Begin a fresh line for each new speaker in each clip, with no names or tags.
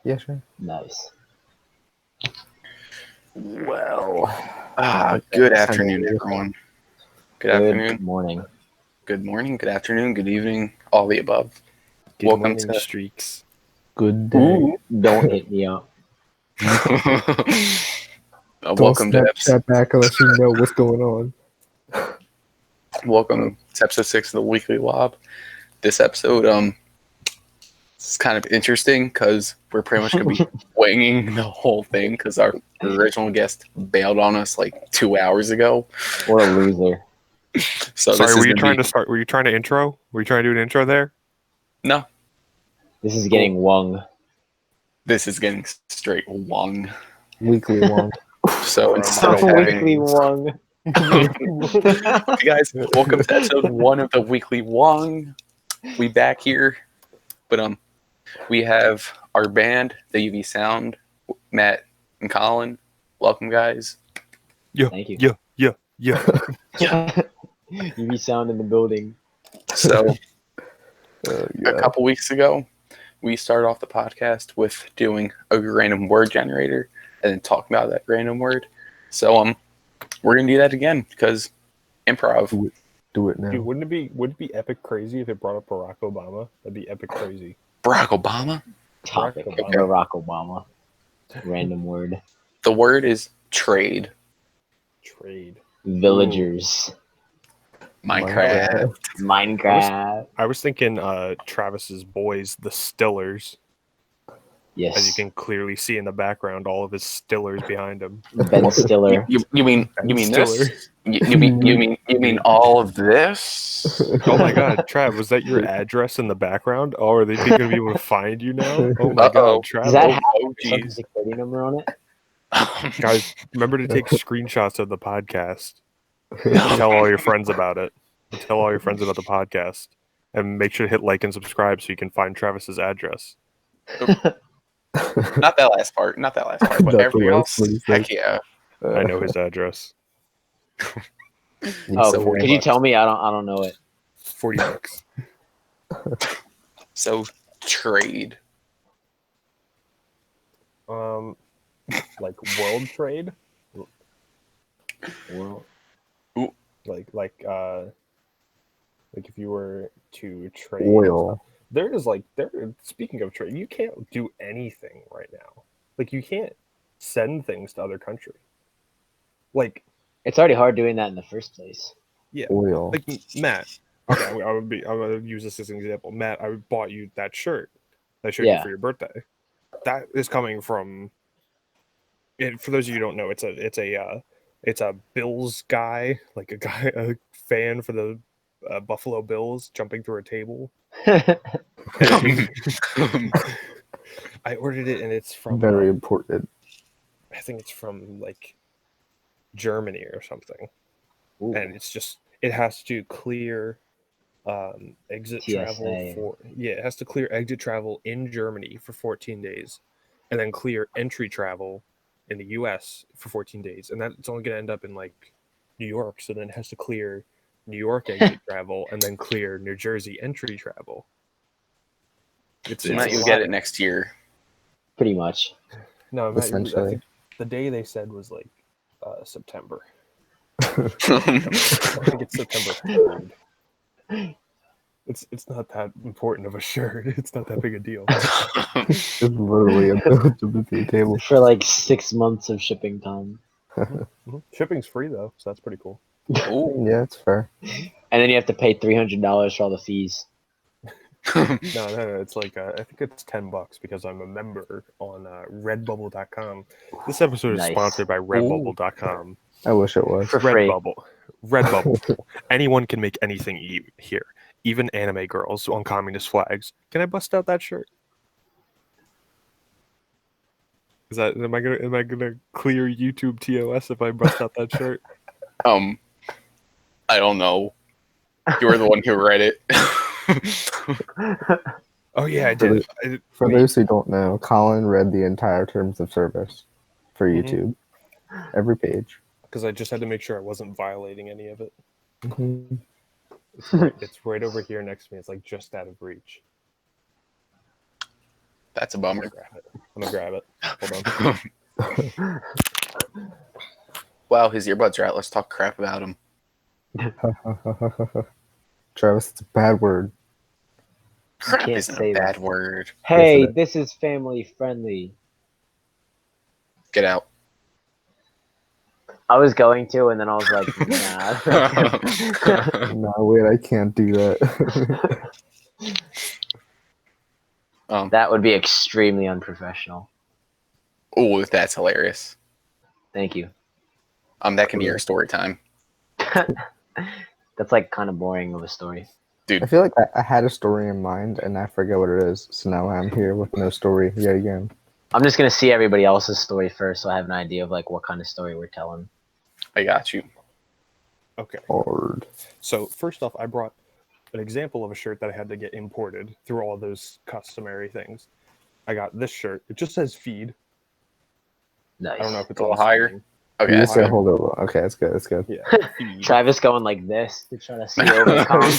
Yeah, sure.
Nice.
Well,
Good afternoon, everyone. Good afternoon.
Good morning.
Good morning. Good afternoon. Good evening. All the above.
Good
Welcome
morning,
to-
streaks.
good day.
Don't hit me up.
Don't
welcome to
Snapchat back unless you know what's going on.
welcome to episode 6 of the Weekly Wab. This episode, is kind of interesting because we're pretty much gonna be winging the whole thing because our original guest bailed on us like 2 hours ago.
What a loser.
So
Sorry,
this
were
is
you
gonna
trying
be-
to start? Were you trying to intro? Were you trying to do an intro there?
No,
This is getting wung.
this is getting straight wong.
Weekly one.
So instead of
Weekly wung.
Hey guys, welcome to episode 1 of the Weekly Wong. We back here, but we have our band, the UV Sound, Matt and Colin. Welcome, guys.
Yeah,
Thank you.
yeah.
UV sound in the building.
So
Yeah.
a couple weeks ago, we started off the podcast with doing a random word generator and then talking about that random word. So we're gonna do that again because improv.
Do it now.
Dude, wouldn't it be epic crazy if it brought up Barack Obama? That'd be epic crazy.
Barack Obama.
Topic.
Barack Obama.
Barack Obama. Random word.
The word is trade.
Trade.
Villagers.
Minecraft.
Minecraft.
I was thinking Travis's boys, the Stillers.
Yes.
As you can clearly see in the background, all of his Stillers behind him.
Ben Stiller.
You mean
Stiller.
this? You mean all of this?
Oh my god, Trav, was that your address in the background? Oh, are they going to be able to find you now? Oh my
Uh-oh.
god, Trav.
Does that have
Oh,
a social
jeez.
security number on it?
Guys, remember to take screenshots of the podcast. Tell all your friends about it. Tell all your friends about the podcast. And make sure to hit like and subscribe so you can find Travis's address.
Not that last part. But
Not the
everything
last
else,
one he
heck
said.
yeah.
I know his address.
Oh,
So
could you tell me? I don't know it.
$40.
So trade.
Like world trade?
Well,
Like if you were to trade
Oil.
speaking of trade, you can't do anything right now. Like you can't send things to other countries. Like
it's already hard doing that in the first place.
yeah.
Oil.
Like Matt. Okay, I'm gonna use this as an example. Matt, I bought you that shirt. I showed you for your birthday. That is coming from. For those of you who don't know, it's a Bills guy, like a fan for the Buffalo Bills, jumping through a table. I ordered it, and it's from
Very important.
I think it's from like Germany or something.
Ooh.
And it has to clear exit
TSA.
travel it has to clear exit travel in Germany for 14 days and then clear entry travel in the US for 14 days, and that's only going to end up in like New York, so then it has to clear New York exit travel and then clear New Jersey entry travel.
So Matt, you'll get it next year.
Pretty much.
No, Matt, I
Essentially.
think the day they said was like September. I
That's
think it's September 3rd. It's not that important of a shirt. It's not that big a deal.
It's literally a built table.
For like 6 months of shipping time.
Shipping's free though, so that's pretty cool.
Yeah, it's fair.
And then you have to pay $300 for all the fees.
No, it's like I think it's $10 because I'm a member on Redbubble.com. This episode is
Nice.
sponsored by Redbubble.com.
I wish it was.
For free.
Redbubble. Anyone can make anything here, even anime girls on communist flags. Can I bust out that shirt? Am I gonna clear YouTube TOS if I bust out that shirt?
I don't know. You were the one who read it.
Oh yeah, I did.
For those who don't know, Colin read the entire terms of service for YouTube. Every page.
Because I just had to make sure I wasn't violating any of it.
Mhm.
It's right over here next to me. It's like just out of reach.
That's a bummer.
Grab it. I'm gonna grab it. Hold on.
Wow, his earbuds are out. Let's talk crap about him.
Travis, it's a bad word.
Crap
can't
isn't
say
a bad
that.
word.
Hey,
it is.
this is family friendly.
Get out.
I was going to, and then I was like, nah.
No, wait, I can't do that.
That would be extremely unprofessional.
Oh, that's hilarious.
Thank you.
That can be your story time,
That's like kind of boring of a story.
dude.
I feel like I had a story in mind and I forget what it is. So now I'm here with no story yet again.
I'm just gonna see everybody else's story first, so I have an idea of like what kind of story we're telling.
I got you.
Okay.
Hard.
So first off, I brought an example of a shirt that I had to get imported through all those customary things. I got this shirt. It just says feed.
Nice.
I don't know if it's
A little
on the
higher?
screen.
Okay,
You
that's
said
good.
hold over. Okay, that's good. That's good.
Yeah. Feed.
Travis going like this to try to see over the
I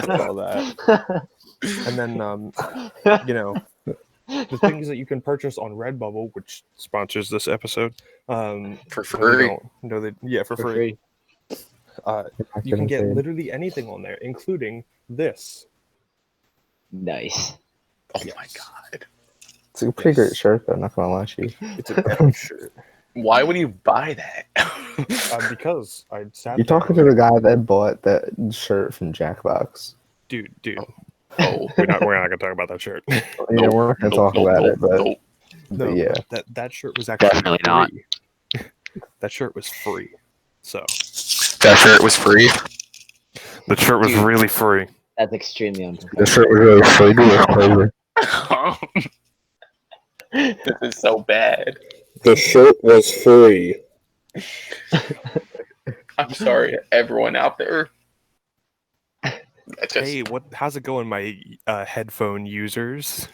saw that. And then, you know, the things that you can purchase on Redbubble, which sponsors this episode,
For
no, they
free.
don't. No, they for
For
free.
free.
You can get literally anything on there, including this.
Nice.
Oh
Yes.
my god.
It's a pretty great shirt, though. Not gonna lie to you.
It's an epic shirt.
Why would you buy that?
Because I sat
You're
there
talking to
going,
the guy that bought that shirt from Jackbox.
dude.
Oh.
We're not gonna talk about that shirt.
Yeah, we're not gonna talk about it, but
No,
yeah.
that shirt was actually
Definitely not.
free. That shirt was free. So
That shirt was free.
the shirt was
Dude.
really free.
That's extremely unprofessional.
The shirt was really free.
This is so bad.
The shirt was free.
I'm sorry, everyone out there.
Hey, how's it going, my headphone users?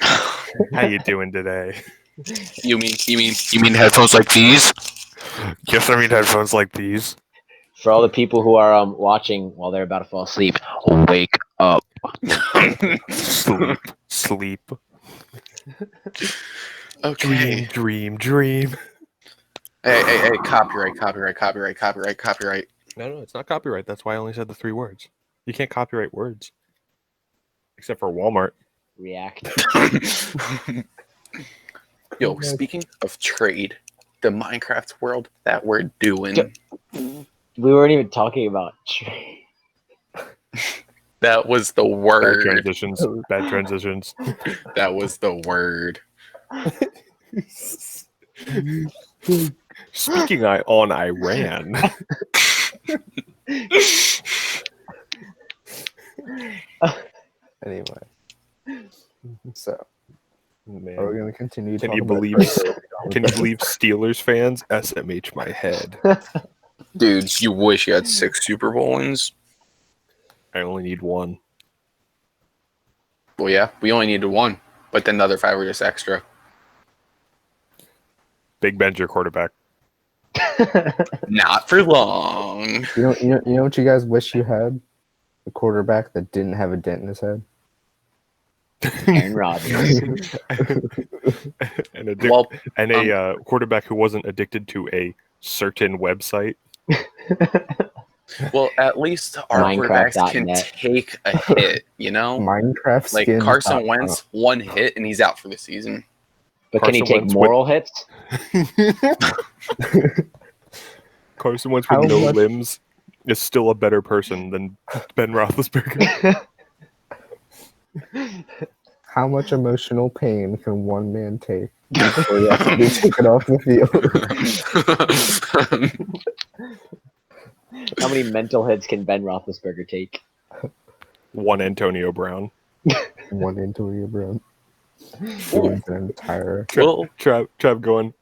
How you doing today?
You mean headphones like these?
Yes, I mean headphones like these.
For all the people who are watching while they're about to fall asleep, wake up.
Sleep.
Okay.
Dream.
Hey, copyright.
No, it's not copyright. That's why I only said the 3 words. You can't copyright words. Except for Walmart.
React.
Yo, speaking of trade, the Minecraft world that we're doing,
We weren't even talking about trade.
that was the
Bad
word.
transitions.
That was the word.
Speaking on Iran.
Anyway, so
Man.
are we gonna continue?
Can
talking
you
about
believe?
trade?
Can you believe Steelers fans SMH my head?
Dude, you wish you had 6 Super Bowl wins.
I only need 1.
Well, yeah, we only needed 1, but then the other 5 were just extra.
Big Ben's your quarterback.
Not for long.
You know what you guys wish you had? A quarterback that didn't have a dent in his head.
Aaron Rodgers.
and
Well,
a quarterback who wasn't addicted to a certain website.
well, at least our quarterbacks can
Minecraft.net.
take a hit, you know?
Minecraft
Like
skins.
Carson Wentz, 1 hit and he's out for the season.
But can he
Carson
take
Wentz
moral hits?
Carson Wentz
How
with no
much-
limbs is still a better person than Ben Roethlisberger.
How much emotional pain can one man take before he has to be taken off the field?
How many mental hits can Ben Roethlisberger take?
1 Antonio Brown.
One Antonio Brown. Ruins an entire.
Well,
Trav going.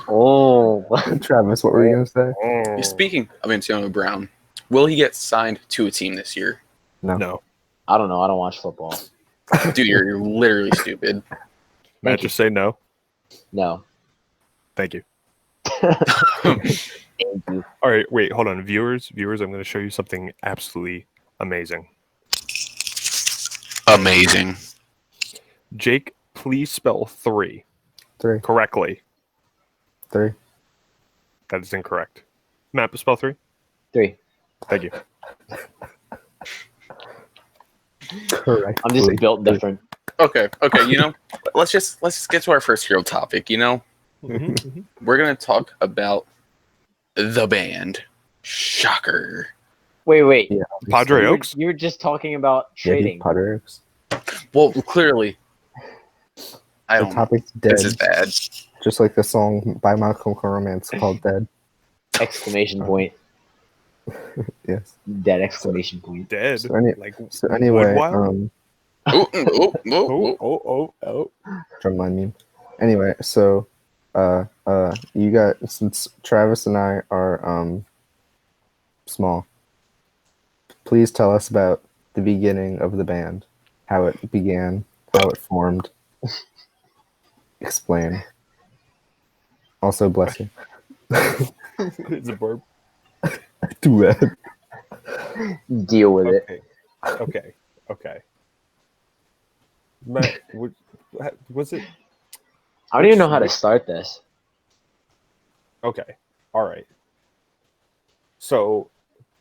Oh.
Travis, what were you gonna say?
Oh.
speaking of Antonio Brown, will he get signed to a team this year?
No.
I don't know. I don't watch football.
Dude, you're literally stupid.
Matt, just say no.
No.
Thank you.
Thank you.
All right, wait, hold on. Viewers, I'm going to show you something absolutely amazing.
Amazing.
Jake, please spell 3
3.
correctly.
3.
That is incorrect. Matt, spell 3.
3.
Thank you.
Correct.
I'm just built different.
Okay. Let's just get to our first real topic. We're gonna talk about the band. Shocker.
Wait.
Yeah.
Padre Oaks?
You were just talking about
Yeah,
trading.
Padre Oaks.
Well, clearly, I
The
don't.
topic's dead.
This is bad.
Just like the song by My Chemical Romance called "Dead."
Exclamation point.
Yes.
Dead exclamation point.
Dead.
So,
Like
anyway,
Woodwild?
Oh.
drumline meme. Anyway, so you got, since Travis and I are small, please tell us about the beginning of the band, how it began, how it formed. Explain. Also, bless you.
It's a burp.
Too bad.
Deal with it.
Okay. Matt, was it?
I don't even know how to start this.
Okay. All right. So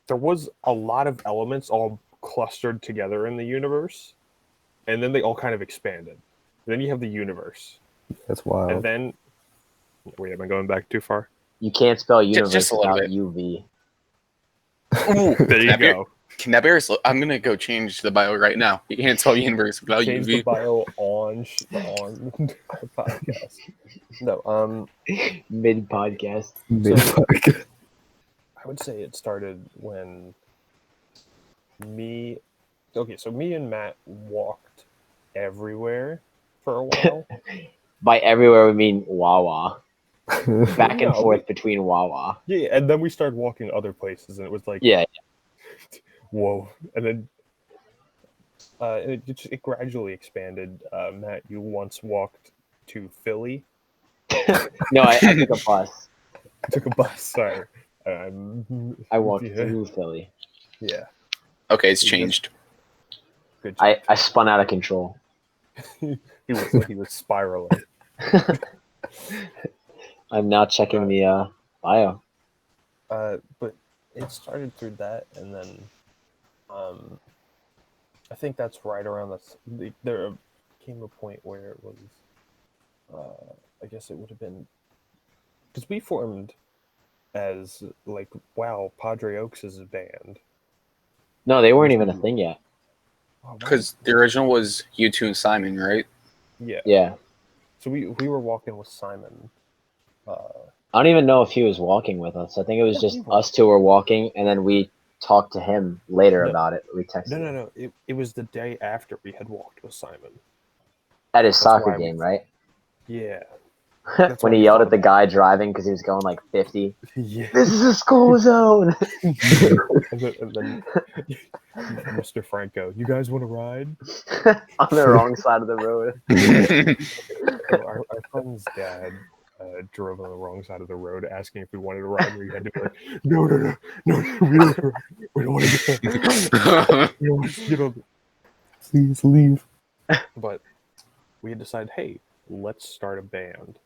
there was a lot of elements all clustered together in the universe, and then they all kind of expanded. Then you have the universe,
That's wild.
and then wait, am I going back too far?
You can't spell universe
just a little
without
bit.
UV.
Ooh,
There you go.
I'm gonna go change the bio right now. You can't spell universe without
Change
UV.
the bio on the podcast. No,
Mid podcast.
Mid-fuck.
I would say it started when me and Matt walked everywhere for a while.
By everywhere we mean Wawa. Back and
No,
forth between Wawa.
Yeah, and then we started walking other places, and it was like,
Yeah.
whoa. And then it gradually expanded. Matt, you once walked to Philly.
No, I took a bus.
Took a bus, sorry.
I walked through Philly.
Yeah,
Okay, it's changed.
good job.
I spun out of control.
He was spiraling.
I'm now checking the bio.
But it started through that, and then I think that's right around there came a point where it was I guess it would have been because we formed as like, wow, Padre Oaks is a band.
No, they weren't even a thing yet.
Because the original was you two and Simon, right?
Yeah.
Yeah.
So we were walking with Simon.
I don't even know if he was walking with us. I think it was
Yeah,
just
he was.
us two were walking, and then we talked to him later
No.
about it. We texted him.
No. It was the day after we had walked with Simon.
At his
That's
soccer
why
game, right?
Yeah. That's
When
why
he
we
yelled
thought
at the
about
guy driving because he was going like 50.
Yeah.
This is a school zone.
and then Mr. Franco, you guys want to ride?
On the wrong side of the road.
So our friend's dad drove on the wrong side of the road, asking if we wanted to ride. We had to be like, no, we don't want to get on.
Please leave.
But we had decided, hey, let's start a band.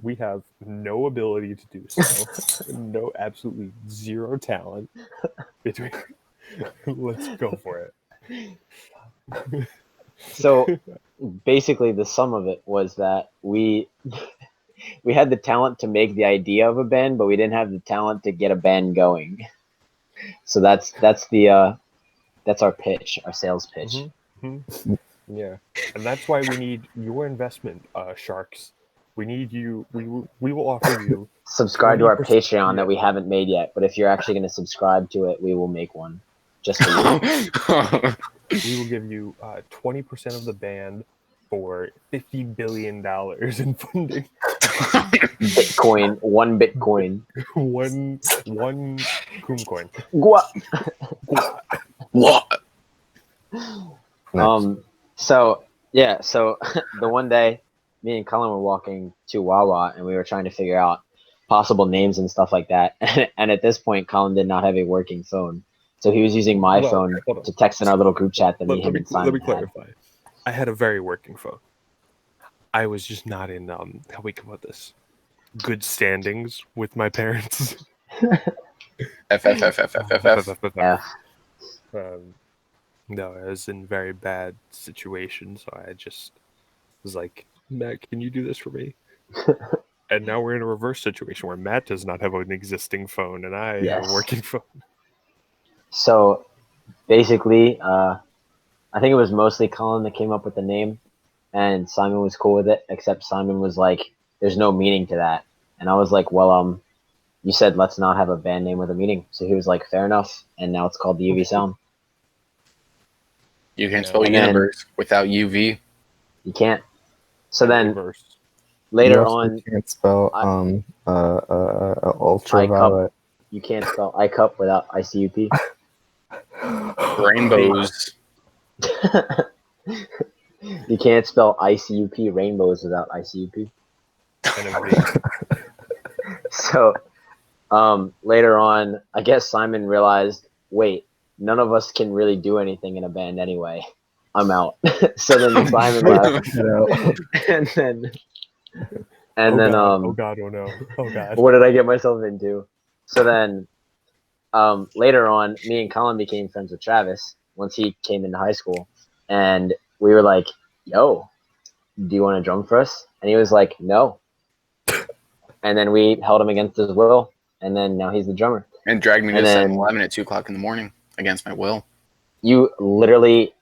We have no ability to do so, absolutely zero talent. Let's go for it.
So basically, the sum of it was that we had the talent to make the idea of a band, but we didn't have the talent to get a band going. So that's our pitch, our sales pitch.
Mm-hmm. Yeah, and that's why we need your investment, Sharks. We need you. We will offer you.
Subscribe to our
20%,
Patreon
yeah.
that we haven't made yet, but if you're actually going to subscribe to it, we will make one just for you.
We will give you 20% of the band for $50 billion in funding.
Bitcoin, one Bitcoin.
one Coom coin.
What?
Nice.
So the one day me and Cullen were walking to Wawa and we were trying to figure out possible names and stuff like that. And at this point, Cullen did not have a working phone. So he was using my phone
hold on.
to text in our little group chat that
Let me
Simon
clarify. I had a very working phone. I was just not in how we come about this good standings with my parents.
F.
Yeah.
No, I was in very bad situation, so I just was like, Matt, can you do this for me? And now we're in a reverse situation where Matt does not have an existing phone and I have a working phone.
So basically, I think it was mostly Colin that came up with the name, and Simon was cool with it, except Simon was like, there's no meaning to that. And I was like, well, you said let's not have a band name with a meaning. So he was like, fair enough. And now it's called the UV Sound.
You can spell
And
universe without UV.
You can't. So then
Reverse.
later
You also
on,
can't spell ultraviolet.
you can't spell ICUP without ICUP.
Rainbows.
You can't spell ICUP rainbows without ICUP. So later on, I guess Simon realized, wait, none of us can really do anything in a band anyway. I'm out. So then Simon left. And then
oh god, oh no, oh god.
What did I get myself into? So then later on, me and Colin became friends with Travis once he came into high school, and we were like, yo, do you want to drum for us? And he was like, no. And then we held him against his will, and then now he's the drummer.
And dragged me to 7-Eleven at 2 o'clock in the morning against my will.
You literally,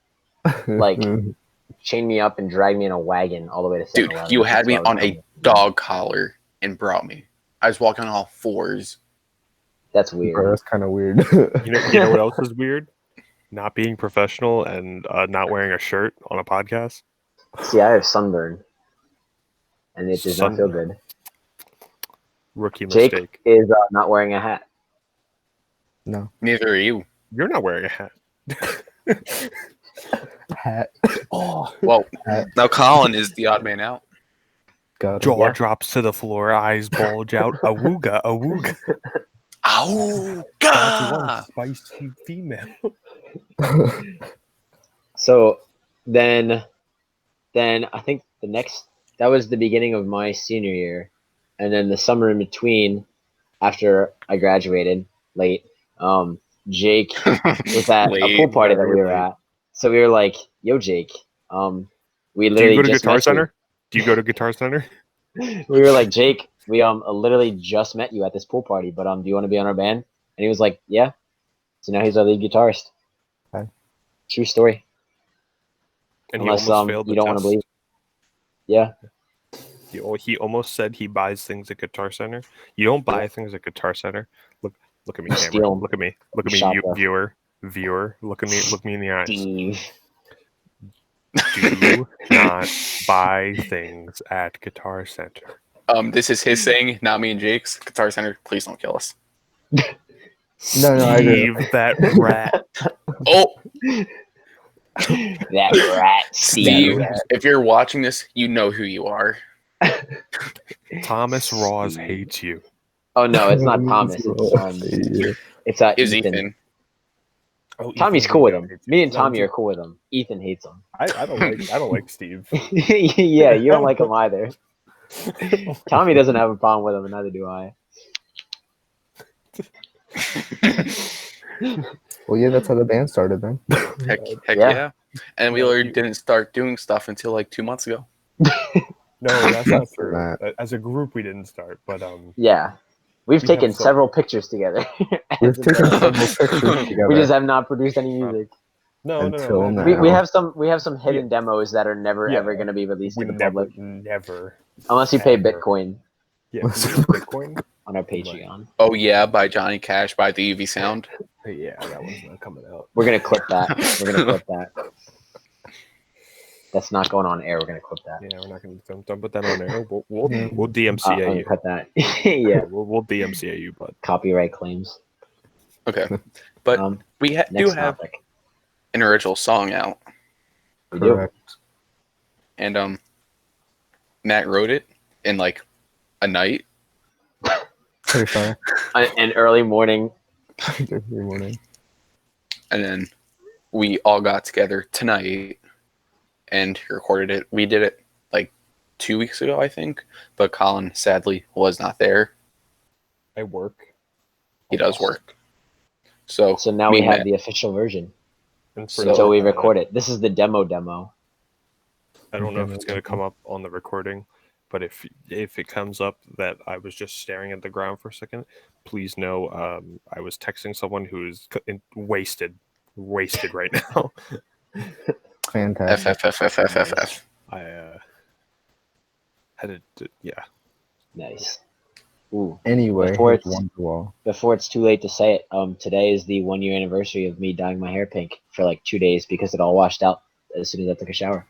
like, chained me up and dragged me in a wagon all the way to 7-Eleven.
Dude, you had me on a dog collar and brought me. I was walking on all fours.
That's weird.
Bro, that's kind of weird.
You know what else is weird? Not being professional and not wearing a shirt on a podcast.
See, I have sunburn, and it does not feel good.
Rookie
Jake
mistake.
is not wearing a hat.
No.
Neither are you.
You're not wearing a hat.
Hat.
Oh, well, now Colin is the odd man out.
Jaw drops to the floor, eyes bulge out. Awooga, awooga.
Awooga!
Spicy female.
So then I think that was the beginning of my senior year, and then the summer in between, after I graduated late, Jake was at a pool party that we were at. So we were like, "Yo, Jake, we literally
do you go to
just
Guitar
met
Center? Do you go to Guitar Center?
We were like, Jake, we literally just met you at this pool party, but do you want to be on our band?" And he was like, "Yeah." So now he's our lead guitarist.
Okay.
True story.
And
unless
he almost failed the
you don't want to believe. Yeah.
He almost said he buys things at Guitar Center. You don't buy things at Guitar Center. Look at me, camera. Look at me. Look at me, viewer. Look me in the eyes.
Steve.
Do not buy things at Guitar Center.
This is his saying, not me and Jake's. Guitar Center, please don't kill us.
No, I agree.
Steve, that rat.
Oh,
that rat,
Steve. If you're watching this, you know who you are.
Thomas Ross hates you.
Oh no, it's not Thomas. It's Ethan.
Oh,
Tommy's cool with him. Me and Tommy are cool with him. Ethan hates him.
I don't like Steve.
Yeah, you don't like him either. Tommy doesn't have a problem with him, and neither do I.
Well, yeah, that's how the band started then.
Heck yeah. And we didn't start doing stuff until like 2 months ago.
No, that's not true. As a group, we didn't start, but
yeah, we've taken several pictures together.
We've taken several pictures together.
We just have not produced any music.
No.
We have some hidden demos that are never ever going to be released in the public.
Never.
Unless you pay Bitcoin.
Yeah, Bitcoin
on our Patreon.
Oh yeah, by Johnny Cash, by the UV Sound.
Yeah, that one's not coming out.
We're gonna clip that. That's not going on air. We're gonna clip that.
Yeah, we're not gonna don't put that on air. We'll DMCA you.
Cut that. Yeah,
we'll DMCA you, but
copyright claims.
Okay, but we do have an original song out.
We do.
And Matt wrote it in like a night.
Pretty funny.
An early morning.
And then we all got together tonight and recorded it. We did it like 2 weeks ago, I think. But Colin sadly was not there.
I work.
He does work. So
now we have the official version. Until we record it. This is the demo.
I don't know if it's going to come up on the recording, but if it comes up that I was just staring at the ground for a second, please know I was texting someone who is wasted right now.
Fantastic.
FFFFFF.
I had to, yeah.
Nice. Ooh.
Anyway,
before it's too late to say it, today is the 1 year anniversary of me dyeing my hair pink for like 2 days because it all washed out as soon as I took a shower.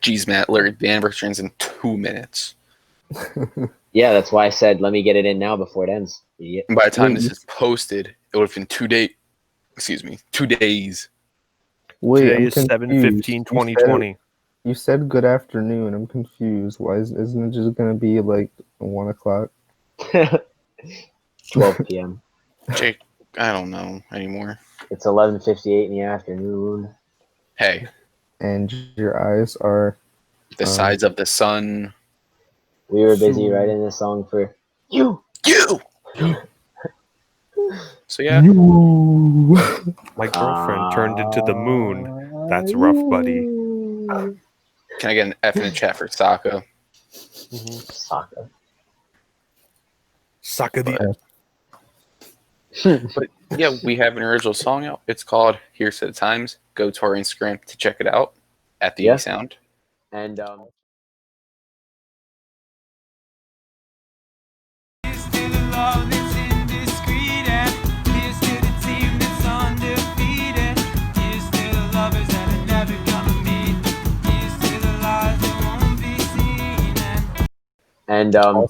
Jeez, Matt, Larry, the anniversary ends in 2 minutes.
Yeah, that's why I said let me get it in now before it ends. Idiot.
And by the time this is posted, it would have been 2 days.
Wait,
Today
I'm
is 7/15/2020.
You said good afternoon. I'm confused. Why isn't it just gonna be like 1 o'clock?
12 p.m.
Jake, I don't know anymore.
It's 11:58 in the afternoon.
Hey.
And your eyes are
the sides of the sun.
We were busy writing this song for you.
So yeah.
My girlfriend turned into the moon. That's rough, buddy.
Can I get an F in the chat for Sokka?
Sokka.
Sokka
the. But yeah, we have an original song out. It's called Here's to the Times. Go to our Instagram to check it out at the Sound.
And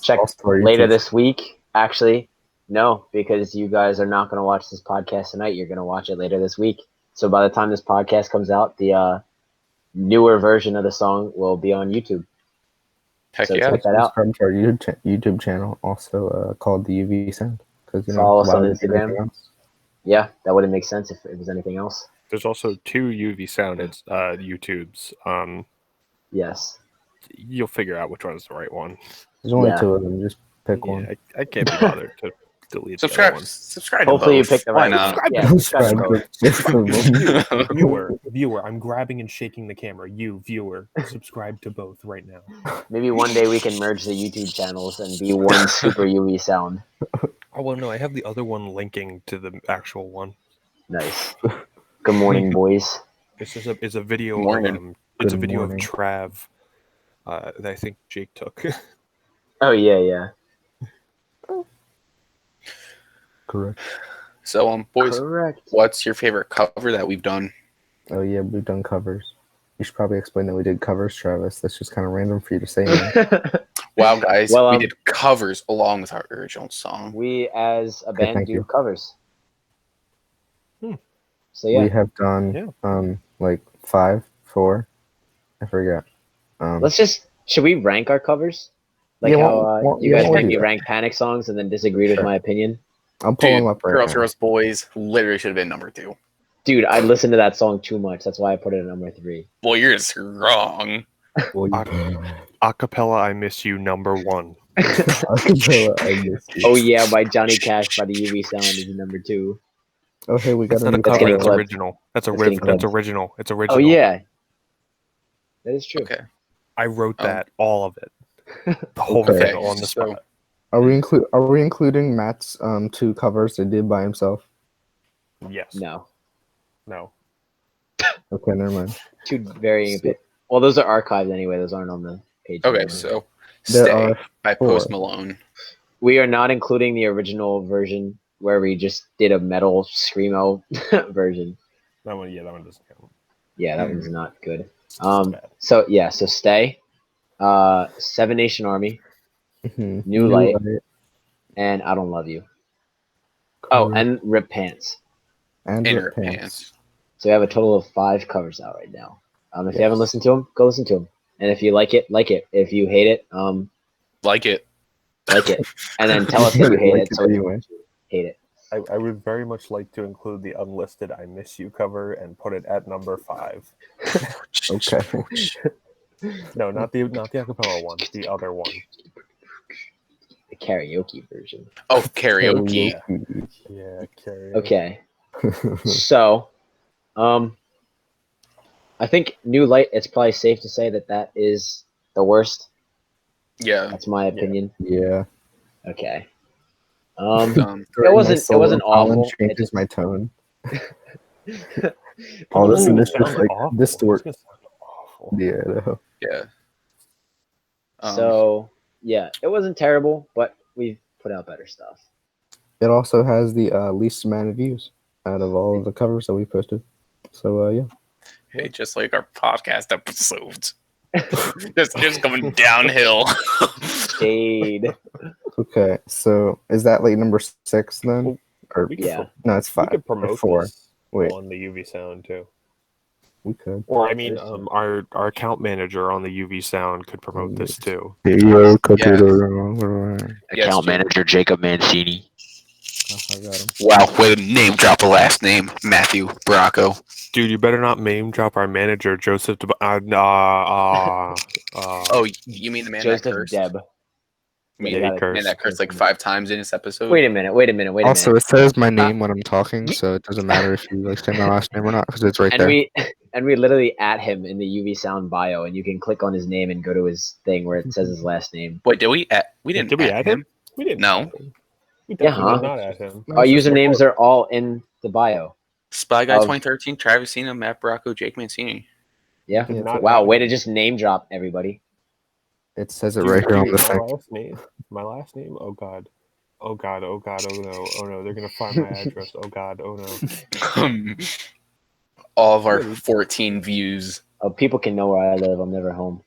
check later this week. Actually, no, because you guys are not going to watch this podcast tonight. You're going to watch it later this week. So by the time this podcast comes out, the newer version of the song will be on YouTube.
Heck
so
yeah.
check that out.
From our YouTube channel, also called the UV Sound. Because
follow us on Instagram. Yeah, that wouldn't make sense if it was anything else.
There's also 2 UV Sound YouTubes.
Yes.
You'll figure out which one's the right one.
There's only 2 of them. Just pick one.
I can't be bothered to delete the other one.
Subscribe.
Hopefully
to both.
You pick the right one.
Subscribe to viewer. I'm grabbing and shaking the camera. You viewer, subscribe to both right now.
Maybe one day we can merge the YouTube channels and be one super UV Sound.
Oh well, no, I have the other one linking to the actual one.
Nice. Good morning, boys.
It's a video.
Morning.
It's a video of Trav that I think Jake took.
Oh yeah.
Correct.
So boys, what's your favorite cover that we've done?
Oh yeah, we've done covers. You should probably explain that we did covers, Travis. That's just kind of random for you to say, man.
Wow, guys, we did covers along with our original song.
We, as a band, do covers. So yeah,
we have done like 5, 4. I forget.
Should we rank our covers? Like you guys made me rank Panic songs and then disagreed with my opinion.
I'm pulling up right now.
Girls, Boys literally should have been number 2.
Dude, I listened to that song too much. That's why I put it at number 3.
Well, you're just wrong.
Acapella, I Miss You, number 1.
Acapella, I Miss You.
Oh yeah, by Johnny Cash by the UV Sound is number 2.
Oh hey, we got
a cover. That's original. That's original. It's original.
Oh yeah, that is true.
Okay,
I wrote that all of it, the whole thing on the spot.
Are we including Matt's 2 covers that he did by himself?
Yes.
No.
Okay, never mind.
2 varying a bit. Well, those are archived anyway. Those aren't on the page.
Okay, so Stay by Post Malone.
We are not including the original version where we just did a metal screamo version.
That one doesn't count.
Yeah, that one's not good. So Stay, 7 Nation Army, New Light, and I Don't Love You. Oh, and Rip Pants.
And Rip Pants.
So we have a total of 5 covers out right now. If you haven't listened to them, go listen to them. And if you like it, like it. If you hate it,
like it.
And then tell us that you hate it. So anyway, hate it.
I would very much like to include the unlisted I Miss You cover and put it at number 5.
Okay.
No, not the acapella one. The other one.
The karaoke version.
Oh, karaoke.
Yeah, karaoke.
Okay. So, I think New Light. It's probably safe to say that is the worst.
Yeah.
That's my opinion.
Yeah.
Okay.
Um,
It wasn't awful. It
Changes
just
my tone.
All
this
this
is just like distort.
Awful.
Yeah. No.
yeah.
So yeah, it wasn't terrible, but we've put out better stuff.
It also has the least amount of views out of all of the covers that we posted. So yeah.
Hey, just like our podcast episodes. just going downhill.
Shade.
Okay, so is that like number 6 then?
Well,
Or
Yeah.
no, it's
We
5
could
or
promote
4.
this
Wait,
on the UV Sound too.
we could.
Or I mean, our account manager on the UV Sound could promote this too.
Yeah.
Account manager Jacob Mancini.
I got him.
Wow, way to name drop a last name, Matthew Bracco.
Dude, you better not name drop our manager, Joseph.
Oh, you mean the man that
Joseph
cursed?
Deb.
You mean
Yeah,
the
cursed.
man that cursed like 5 times in this episode?
Wait a minute.
Also, it says my name when I'm talking, so it doesn't matter if you like say my last name or not because it's right
And
there.
we literally at him in the UV Sound bio, and you can click on his name and go to his thing where it says his last name.
Wait, did we? We didn't.
Did we
add
add him? We didn't.
No.
add him. We
Yeah,
definitely
huh?
did not add him.
Our usernames are all in the bio.
Spy Guy
Of-
2013, Travis Cena, Matt Bracco, Jake Mancini.
Yeah.
Did not
Wow,
add
way
him.
to just name drop everybody.
It says it
Dude,
right here on
dude,
the thing.
my last name. Oh god. Oh god. Oh god. Oh no. Oh no. They're gonna find my address. Oh god. Oh no.
All of our 14 views.
Oh, people can know where I live. I'm never home.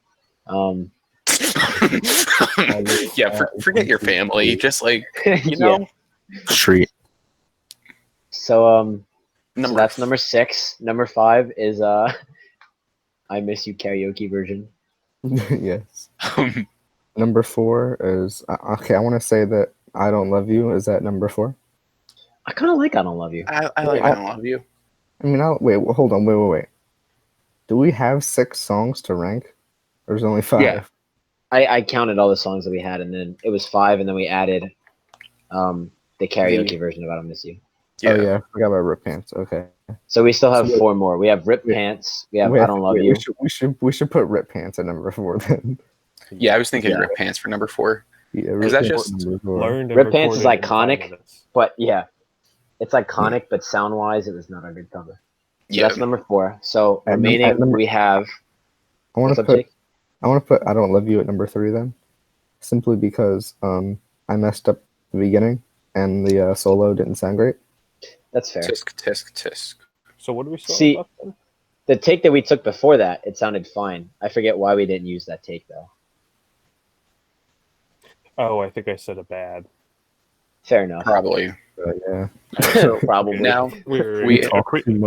Yeah, forget your family. Just like, you
Yeah.
know.
Street.
So that's number 6. Number 5 is I Miss You karaoke version.
Yes. Number 4 is okay. I want to say that I Don't Love You. Is that number 4?
I kind of like I Don't Love You.
I like I Don't Love You.
I mean, hold on. Wait. Do we have 6 songs to rank? Or is it only 5?
Yeah. I counted all the songs that we had, and then it was 5, and then we added the karaoke version of I Don't Miss You.
Yeah.
Oh yeah, I forgot about Rip Pants. Okay.
So we still have
So
4 more. We have Rip Pants. We have I Don't Love You.
We should put Rip Pants at number 4 then.
Yeah, I was thinking
Yeah.
Rip Pants for number 4.
Yeah,
Because that's just
Learned and
Rip Pants is
recorded in 5
iconic.
minutes.
But yeah, it's iconic, but sound-wise, it was not a good cover. So
yeah.
that's number 4. So
At
remaining, we have.
I want
What's
to
up,
put
Jake?
I Don't Love You at number 3 then, simply because I messed up the beginning and the solo didn't sound great.
That's fair.
Tisk.
So what do we still
See-
have left then?
The take that we took before that, it sounded fine. I forget why we didn't use that take though.
Oh, I think I said a bad.
Fair enough.
Probably.
Yeah.
Probably.
Now,
We
We-
a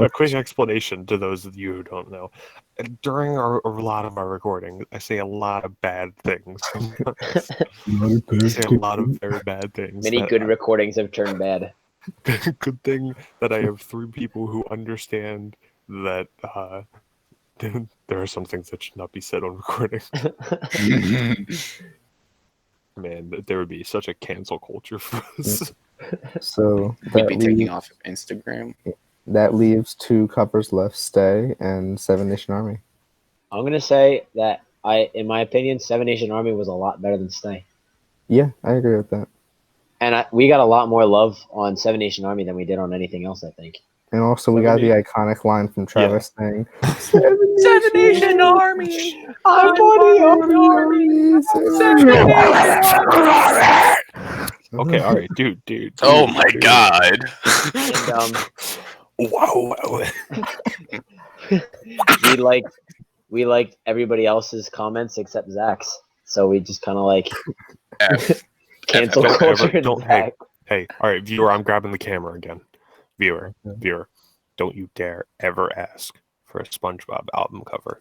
quick explanation to those of you who don't know. During a lot of our recording, I say a lot of bad things. I say a lot of very bad things.
Many
that
good recordings have turned bad.
good thing that I have 3 people who understand that there are some things that should not be said on recording. Man, there would be such a cancel culture for us.
So
we'd be taking off of Instagram.
that leaves 2 covers left: Stay and Seven Nation Army.
I'm gonna say that in my opinion, Seven Nation Army was a lot better than Stay.
Yeah, I agree with that.
And we got a lot more love on Seven Nation Army than we did on anything else, I think.
And also, we got the iconic line from Travis saying,
Seven Nation Army!
I'm on the army!
Okay, all right, dude.
Oh my god.
And
Wow.
we liked everybody else's comments except Zach's. So we just kind of like
F.
cancel
Don't
culture.
ever-
and
don't-
Zach.
Hey, all right, viewer, I'm grabbing the camera again. Viewer, don't you dare ever ask for a SpongeBob album cover.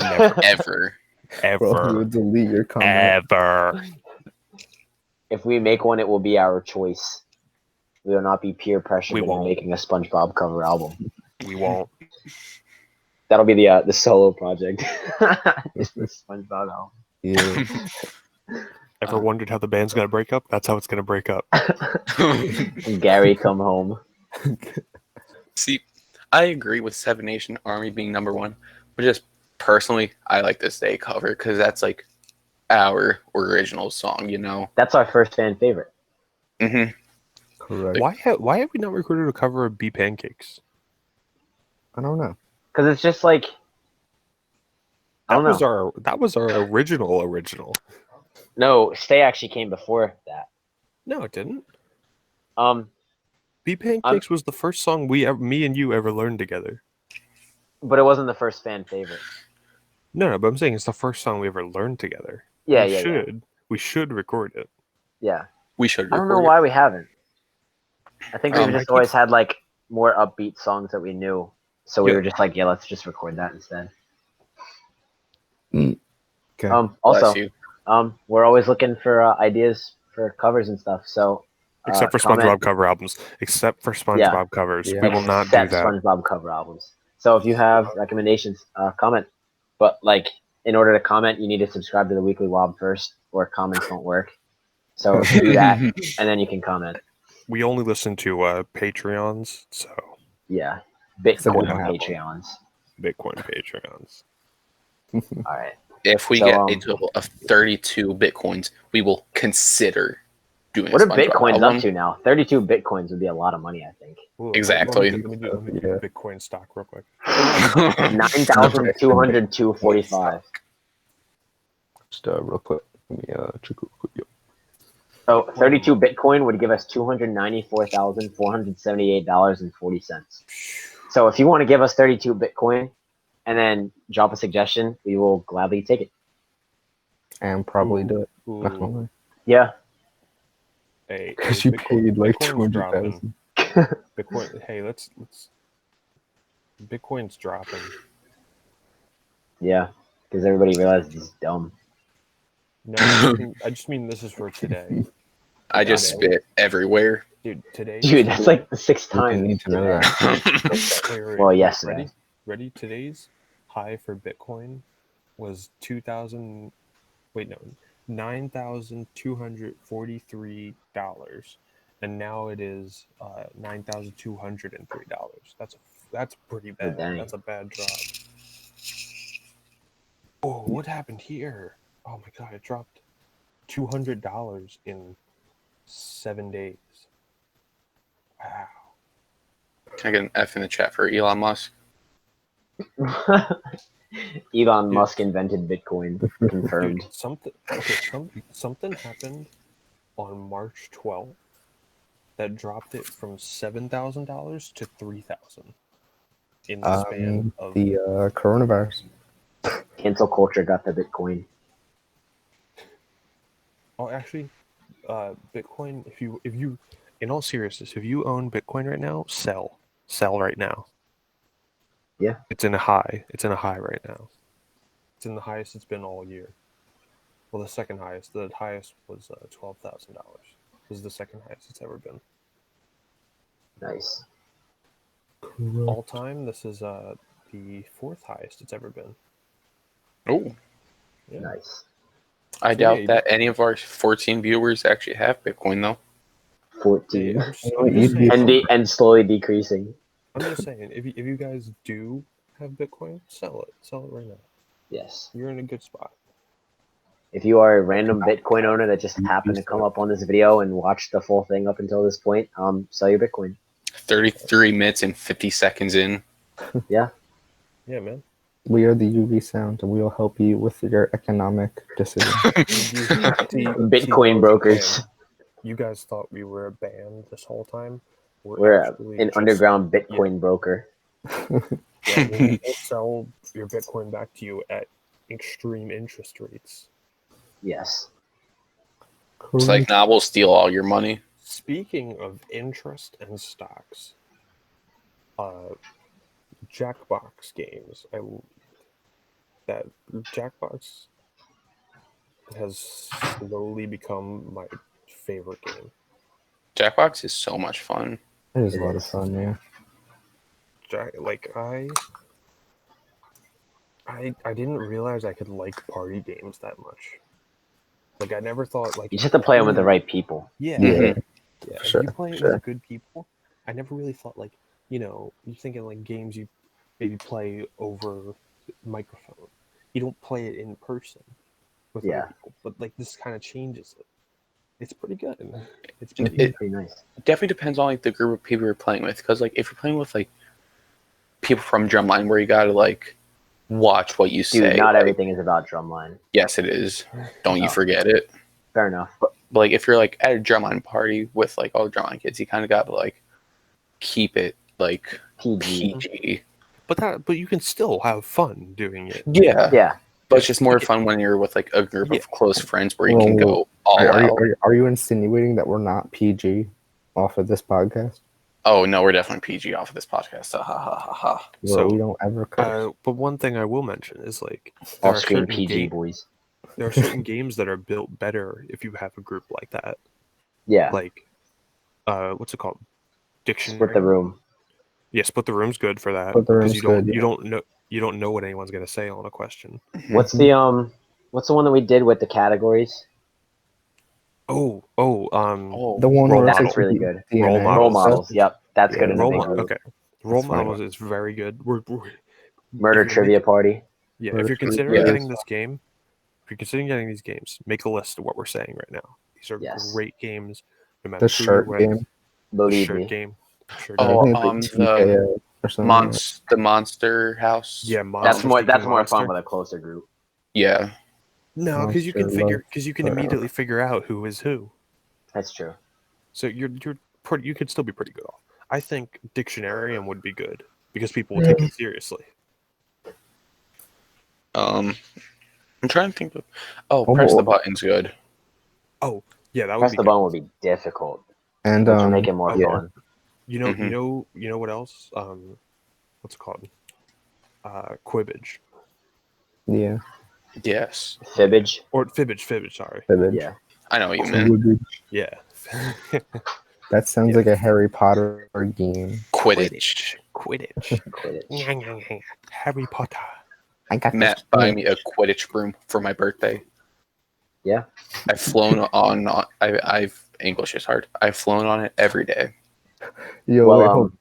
Never,
Ever.
Bro, you would delete your comment.
ever.
If we make one, it will be our choice. We will not be peer pressured
We
into
won't.
making a SpongeBob cover album.
We won't.
That'll be the solo project. It's the SpongeBob album.
Yeah.
Ever wondered how the band's gonna break up? That's how it's gonna break up.
Gary, come home.
See, I agree with Seven Nation Army being number one, but just personally, I like the Stay cover because that's like our original song, you know.
That's our first fan favorite.
Mm-hmm.
Correct.
Why have we not recorded a cover of Bee Pancakes?
I don't know.
Because it's just like I don't know.
That was our original.
No, Stay actually came before that.
No, it didn't.
But
Bee Pancakes was the first song me and you ever learned together.
it wasn't the first fan favorite.
No, but I'm saying it's the first song we ever learned together.
Yeah,
We should record it.
Yeah.
We should.
I don't know why we haven't. I think we've
I
just always had like more upbeat songs that we knew, so we
Yeah.
were just like, yeah, let's just record that instead.
Okay.
Also,
Bless you.
we're always looking for ideas for covers and stuff. So
Except for
comment-
SpongeBob cover albums. Except for SpongeBob covers.
Yeah.
We will not do
Except
that.
SpongeBob cover albums. So if you have recommendations, comment. But like, in order to comment, you need to subscribe to the Weekly Wob first, or comments don't work. So do that, and then you can comment.
We only listen to Patreons, so
Yeah,
Except we
Bitcoin
don't have
Patreons.
Bitcoin Patreons.
All right.
If we
So,
get a total of 32 bitcoins, we will consider doing
What
a
are
SpongeBob
Bitcoins
album.
up to now? 32 Bitcoins would be a lot of money, I think.
Ooh,
Exactly.
Let me do Bitcoin stock real quick.
9,202.45.
Just real quick. Let me check real quick.
So 32 Bitcoin would give us $294,478.40. So if you want to give us 32 Bitcoin and then drop a suggestion, we will gladly take it.
And probably do it.
Ooh.
Not gonna lie.
Yeah.
Hey,
Because you paid like
Bitcoin's
200,000.
Bitcoin. Hey, let's. Bitcoin's dropping.
Yeah. Because everybody realizes it's dumb.
No, I just mean this is for today.
I just spit everywhere.
Dude, today.
Dude, that's like the 6th
You
time.
need to know
today.
that.
Well, yesterday.
Ready? Today's high for Bitcoin was 2,000. Wait, no, $9,243, and now it is $9,203. That's pretty bad.
dang.
That's a bad drop. Oh, what happened here? Oh my god, it dropped $200 in 7 days. Wow.
Can I get an F in the chat for Elon Musk?
Elon Musk invented Bitcoin. Confirmed.
Dude, something happened on March 12th that dropped it from $7,000 to $3,000 in the span of
the coronavirus.
Cancel culture got the Bitcoin.
Oh, actually, Bitcoin. If you, in all seriousness, if you own Bitcoin right now, sell right now.
Yeah.
It's in a high. It's in a high right now. It's in the highest it's been all year. Well, the second highest. The highest was $12,000. This is the second highest it's ever been.
Nice.
All time, this is the fourth highest it's ever been.
Oh,
Yeah.
Nice.
I
So,
doubt
yeah,
that any of our 14 viewers actually have Bitcoin, though.
14.
Yeah, I'm just saying,
And slowly decreasing.
I'm just saying, if you guys do have Bitcoin, sell it. Sell it right now.
Yes.
You're in a good spot.
If you are a random Bitcoin owner that just happened to come up on this video and watch the full thing up until this point, sell your Bitcoin.
33 minutes and 50 seconds in.
Yeah.
Yeah, man.
We are the UV Sound, and we will help you with your economic decisions.
Bitcoin brokers.
You guys thought we were a band this whole time.
We're
actually
an
just-
underground Bitcoin broker.
Yeah, we'll sell your Bitcoin back to you at extreme interest rates.
Yes.
It's like, nah, we'll steal all your money.
Speaking of interest and stocks, Jackbox games. That Jackbox has slowly become my favorite game.
Jackbox is so much fun.
It is
It
a lot of
is.
fun, yeah.
Like I didn't realize I could like party games that much. Like I never thought like
You just have to play them with the right people.
Yeah.
Yeah,
Mhm.
Yeah.
for
If
sure,
you play it
sure.
with good people, I never really thought like, you're thinking like games you maybe play over microphone. You don't play it in person with other
Yeah.
people. But like this kind of changes it. It's pretty good. It's
It-
pretty
Pretty nice.
Definitely depends on like the group of people you're playing with, because like if you're playing with like people from Drumline, where you gotta like watch what you
Dude,
say.
not
like,
everything is about Drumline.
Yes, it is. Don't you
Oh.
forget it.
Fair enough.
But like if you're like at a Drumline party with like all the Drumline kids, you kind of gotta like keep it like
PG.
PG.
But you can still have fun doing it.
Yeah.
Yeah.
But it's just more fun when you're with like a group
Yeah.
of close friends where you can go all out.
Are you insinuating that we're not PG off of this podcast?
Oh no, we're definitely PG off of this podcast. Ha ha ha ha ha.
Where we
So
don't ever curse.
but one thing I will mention is like there
All
are
screen
certain
PG boys.
there are certain games that are built better if you have a group like that.
Yeah.
Like what's it called? Dictionary.
Split the room.
Yeah, split the room's good for that.
Split the
Because
room's good,
you
yeah.
don't know what anyone's gonna say on a question.
What's the one that we did with the categories?
Oh,
The one where
That's
it's like
really
the
good.
DNA
Role
and
Role
models.
stuff.
models. Yep. That's
Yeah,
good in the
Role
big
mo-
group.
okay. Role
fine.
models is very good. We're
Murder
if you're
trivia party.
Yeah,
Murder
if you're
trivia,
considering
yeah.
getting this game, if you're considering getting these games, make a list of what we're saying right now. These are
Yes.
great games. No matter
The
who
shirt
you're with.
game.
The
Believe
shirt
me.
game. Shirt
Oh,
game.
I think it's like TKO or something like that.
the Monster House.
Yeah,
That's
Monster
more
Speaking
fun
Monster.
with a closer group.
Yeah.
No, because you
Monster Love
can
Forever.
immediately figure out who is who.
That's true.
So you could still be pretty good off. I think Dictionarium would be good because people will take it seriously.
I'm trying to think of. Oh,
Oh,
press the
boy.
button's good.
Oh, yeah, that would
Press
be
the
good.
button would be difficult,
And
which would make it more
yeah.
fun.
You know,
Mhm.
you know what else? What's it called? Quibbage
Yeah.
Yes,
Fibbage.
or Fibbage. Sorry.
Fibbage.
Yeah.
I know what you meant.
Fibbage.
Yeah.
That sounds
Yeah.
like a Harry Potter game.
Quidditch.
Quidditch.
Quidditch.
Harry Potter.
I got
Matt
this.
buy me a Quidditch broom for my birthday.
Yeah.
I've flown on. I've English is hard. I've flown on it every day.
Yo,
Well,
wait, hold.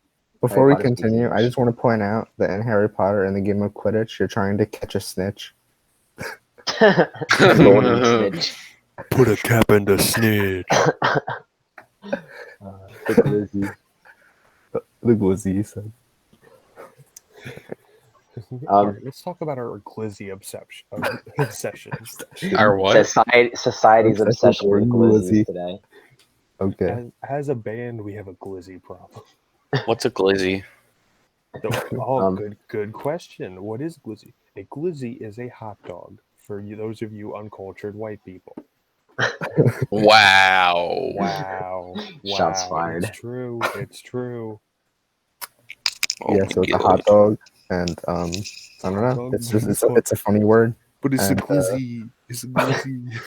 Before
Harry
we
Potter speaks
continue, I
English.
just want to point out that in Harry Potter, in the game of Quidditch, you're trying to catch a snitch.
Golden snitch.
Put a cap in the snitch.
The glizzy.
The glizzy said.
Alright, let's talk about our glizzy obsession.
Our what?
Society's
Obsession
obsession with
with
glizzies
glizzy.
today.
Okay.
As a band, we have a glizzy problem.
What's a glizzy?
Good question. What is glizzy? A glizzy is a hot dog for those of you uncultured white people.
Wow.
Wow.
Shots fired.
It's true. It's true.
Oh
Yeah,
my
so it's a
God.
hot dog, and I don't
Hot
know.
dog,
It's just
but
it's a funny word.
But it's
And,
a glizzy. It's a glizzy.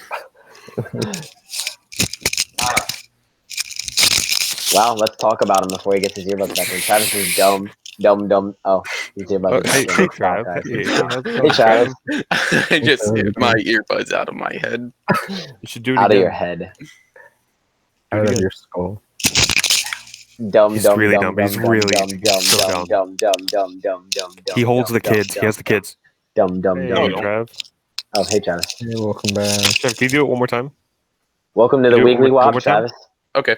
Wow, let's talk about him before he gets his earbuds back in. Travis is dumb. Oh, his earbuds are back
Hey,
in.
Trav.
Wow,
Hey,
guys.
how's it
Hey,
going,
Travis.
I just hit my earbuds out of my head.
You should do it
Out
again.
of your head.
out
again.
of your skull.
Dumb,
He's
dumb,
really
dumb,
dumb. He's
dumb,
really
dumb, dumb,
so
dumb,
dumb.
dumb, dumb, dumb, dumb, dumb, dumb.
He holds
dumb,
the
dumb,
kids. He has the kids.
Dumb, dumb,
Hey,
dumb.
Trav.
Oh, hey, Travis.
Hey, welcome back.
Trav, can you do it one more time?
Welcome to
You
the
do it
Weekly
one
Wob,
more time?
Travis.
Okay.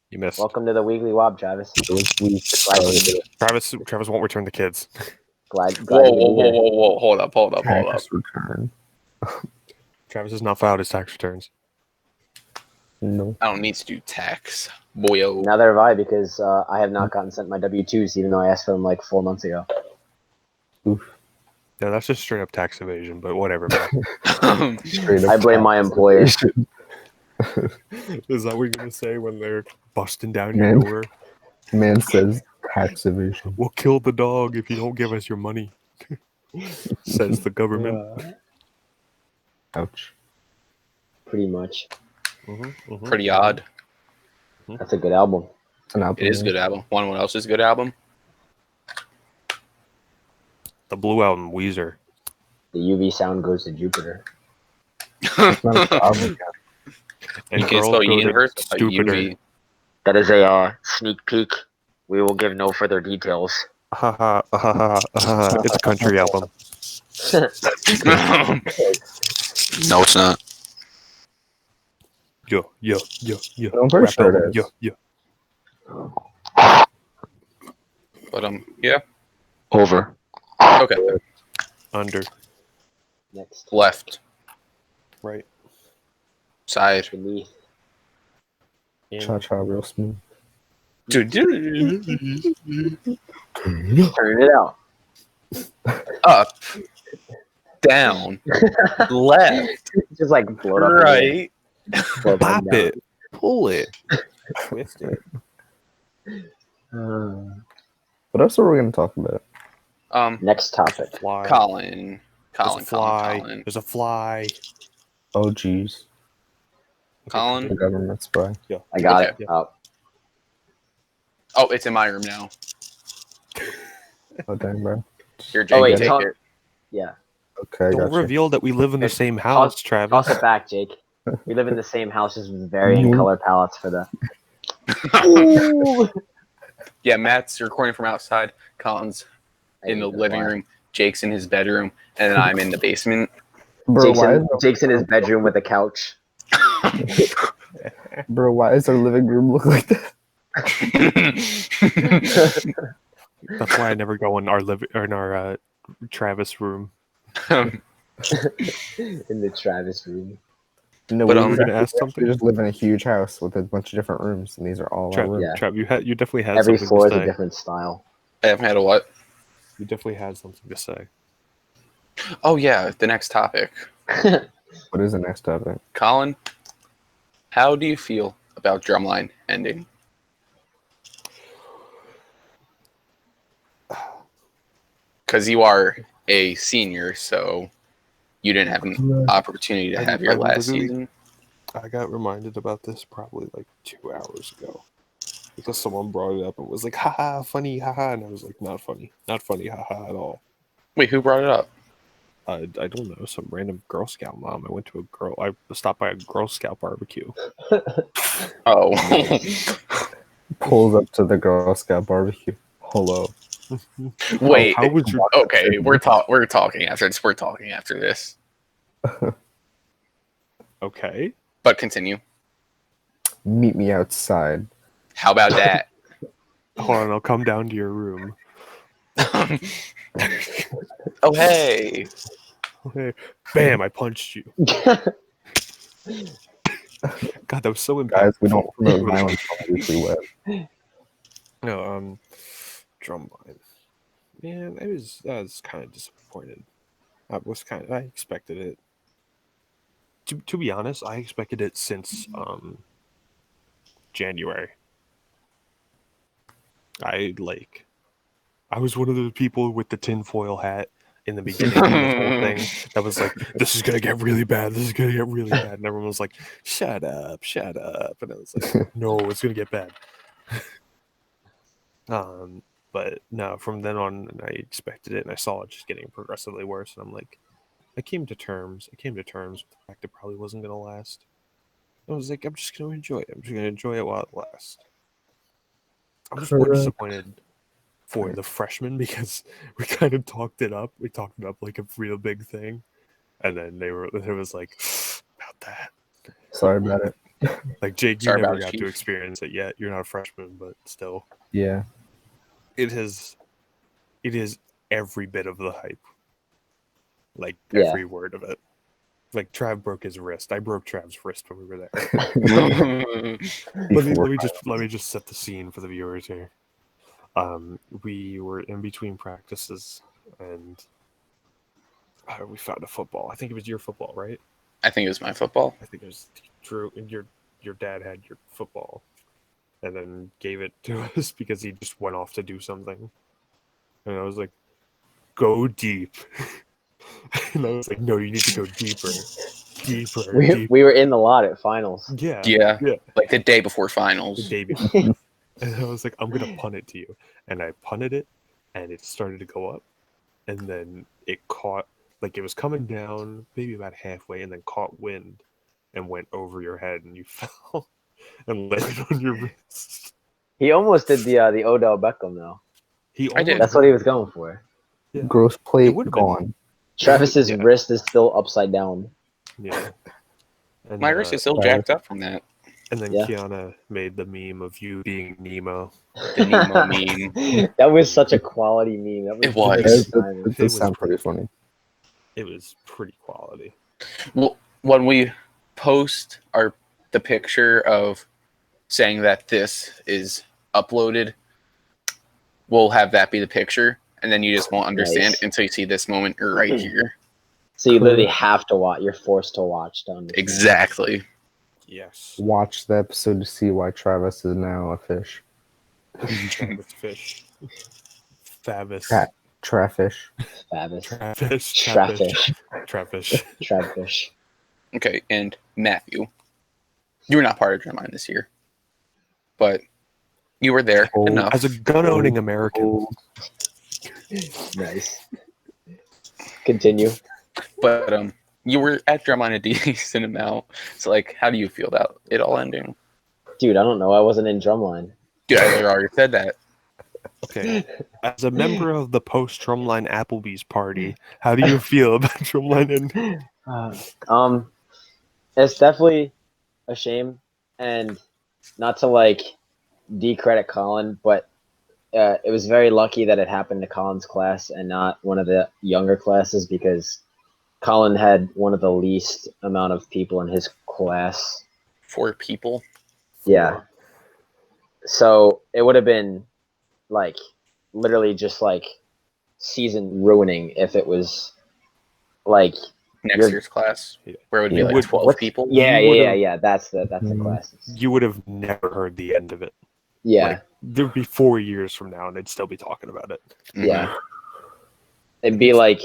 You missed.
Welcome to the Weekly Wob, Travis.
It was weak.
Travis won't return the kids.
Glad
Whoa,
to
whoa,
be here.
whoa, whoa, whoa. Hold up.
Tax return.
Travis has not filed his tax returns.
No.
I don't need to do tax. Boyo.
Neither have I, because I have not gotten sent my W-2s, even though I asked for them like 4 months ago.
Oof.
Yeah, that's just straight up tax evasion, but whatever, man.
Straight up
I blame my
tax
employer.
evasion.
Is that what you're going to say when they're busting down your
Man.
door?
Man says tax evasion.
We'll kill the dog if you don't give us your money, says the government.
Ouch.
Pretty much.
Pretty odd.
That's a good album.
It's an album.
It is a good album. What else is a good album?
The Blue Album, Weezer.
The UV sound goes to Jupiter.
It's not an album yet.
And
You can't
Girls
spell
Go to
universe without
Stupider.
UV.
That is a sneak peek. We will give no further details.
It's a country album.
No, it's not.
Yo.
I'm pretty
Rap
sure
album,
it is.
Yo.
But yeah.
Over.
Okay.
Under.
Next.
Left
Right.
side.
Beneath.
In.
Cha-cha real smooth.
Dude.
Turn it out.
Up. Down. Left.
Just like float up.
Right.
Float back
Pop
down.
it. Pull it. Twist it.
What else are we going to talk about?
Next topic.
Fly.
Colin.
There's a fly.
Colin.
There's a fly.
Oh, geez. The
Colin.
government spy.
Yeah.
I got
Okay.
it. Oh.
Oh, it's in my room now.
Oh, dang, bro.
Here, Jake,
Oh, wait,
take
Tom-
it.
Yeah.
Okay, I
Don't
got you.
reveal that we live in the same house, Travis.
Toss it back, Jake. We live in the same houses with varying color palettes for the.
Yeah, Matt's recording from outside. Colin's in the living room. Jake's in his bedroom, and then I'm in the basement.
Bro,
Jake's in his bedroom with a couch.
Bro, why does our living room look like that?
That's why I never go in our Travis room.
In the Travis room.
No,
But,
we
I'm
gonna ask
we
something.
just live in a huge house with a bunch of different rooms, and these are all our
Trav,
rooms.
Yeah.
Trav, you definitely had
Every
something
floor
to
is a
say.
different style.
I haven't had a what?
You definitely had something to say.
Oh, yeah, the next topic.
What is the next topic?
Colin, how do you feel about Drumline ending? Because you are a senior, so you didn't have an opportunity to have your last season.
I got reminded about this probably like 2 hours ago. Because someone brought it up and was like, haha, funny, haha. And I was like, not funny, haha at all.
Wait, who brought it up?
I don't know, some random Girl Scout mom. I stopped by a Girl Scout barbecue.
Oh.
Pulls up to the Girl Scout barbecue. Hello.
Wait.
How would you?
Okay, we're talking after this. We're talking after this.
Okay.
But continue.
Meet me outside.
How about that?
Hold on, I'll come down to your room.
Oh, hey.
Okay. Bam! I punched you. God, that was so impactful.
Guys, we don't promote violence on the Weekly Web.
No, Drumline. Man, I was kind of disappointed. I expected it. To be honest, I expected it since January. I was one of the people with the tinfoil hat in the beginning of the whole thing that was like, this is gonna get really bad, and everyone was like, shut up, and I was like, no, it's gonna get bad. But no, from then on I expected it, and I saw it just getting progressively worse, and I'm like, I came to terms with the fact it probably wasn't gonna last. I was like, I'm just gonna enjoy it while it lasts. I'm just more disappointed for the freshmen because we kind of talked it up. We talked it up like a real big thing, and then it was like about that.
Sorry about it.
Like Jake, you
Sorry
never
about it,
got to
Chief.
experience it yet. You're not a freshman, but still,
Yeah.
it is every bit of the hype. Like
Yeah.
every word of it. Like Trav broke his wrist. I broke Trav's wrist when we were there. Let me just set the scene for the viewers here. We were in between practices, and we found a football. I think it was your football, right?
I think it was my football.
I think it was Drew, and your dad had your football, and then gave it to us because he just went off to do something. And I was like, "Go deep," and I was like, "No, you need to go deeper." deeper.
We were in the lot at finals.
Yeah. Like the day before
The
finals.
day before. And I was like, I'm gonna punt it to you. And I punted it, and it started to go up. And then it caught, like it was coming down maybe about halfway, and then caught wind and went over your head, and you fell and landed on your wrist.
He almost did the Odell Beckham though.
I did.
That's what he was going for.
Yeah.
Gross plate
would've been.
gone.
Travis's
Yeah.
wrist is still upside down.
Yeah. And,
My wrist is still
Travis.
jacked up from that.
And then
Yeah.
Kiana made the meme of you being Nemo.
The Nemo meme.
That was such a quality meme. That
It was.
great
That
timing.
does
was
sound pretty funny.
It was pretty quality.
Well, when we post the picture of saying that this is uploaded, we'll have that be the picture, and then you just won't understand
Nice.
until you see this moment right here.
So you literally have to watch. You're forced to watch to understand.
Exactly.
Yes.
Watch the episode to see why Travis is now a fish.
Travis Fish. Favis.
Trafish.
Travis.
Travis.
Trafish. Trafish.
Okay, and Matthew, you were not part of Drumline this year, but you were there
Oh,
enough.
As a gun-owning American.
Oh,
Nice. Continue.
But you were at Drumline a decent amount. So, like, how do you feel about it all ending?
Dude, I don't know. I wasn't in Drumline.
Dude, I already said that.
Okay. As a member of the post-Drumline Applebee's party, how do you feel about Drumline ending?
It's definitely a shame, and not to like decredit Colin, but it was very lucky that it happened to Colin's class and not one of the younger classes, because Colin had one of the least amount of people in his class.
4 people.
Yeah. So it would have been like literally just like season ruining if it was like
Next year's class, where it would be like 12 people.
Yeah. That's the
Mhm.
classes.
You would have never heard the end of it.
Yeah.
Like, there'd be 4 years from now, and they'd still be talking about it.
Yeah. It'd be like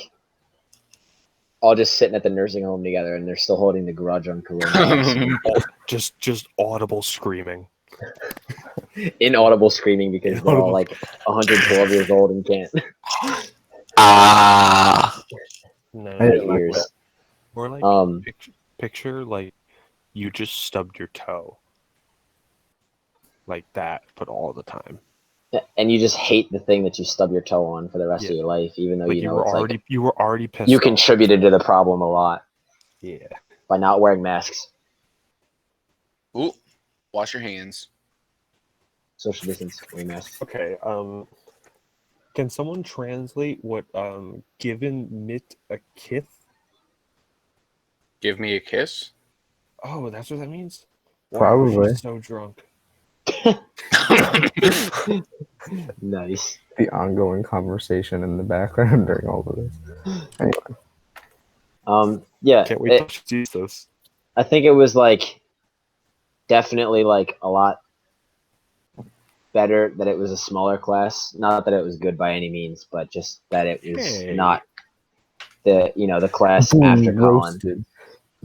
all just sitting at the nursing home together, and they're still holding the grudge on Corona.
Just audible screaming.
Inaudible screaming because they're all like 112 years old and can't.
No.
I didn't like
Ears.
that.
Or like picture like you just stubbed your toe. Like that, but all the time.
And you just hate the thing that you stub your toe on for the rest of your life, even though
Like
you know
were
it's
already
like
you were already pissed
you
off.
contributed to the problem a lot
Yeah.
by not wearing masks.
Ooh, wash your hands.
Social distance, wearing masks.
Okay, can someone translate what given mit a kith?
Give me a kiss.
Oh, that's what that means?
Probably.
Wow, she's so drunk.
Nice.
The ongoing conversation in the background during all of this. Anyway,
Yeah.
Can't wait to see this.
I think it was like definitely like a lot better that it was a smaller class. Not that it was good by any means, but just that it was not the class after Colin.
roasted.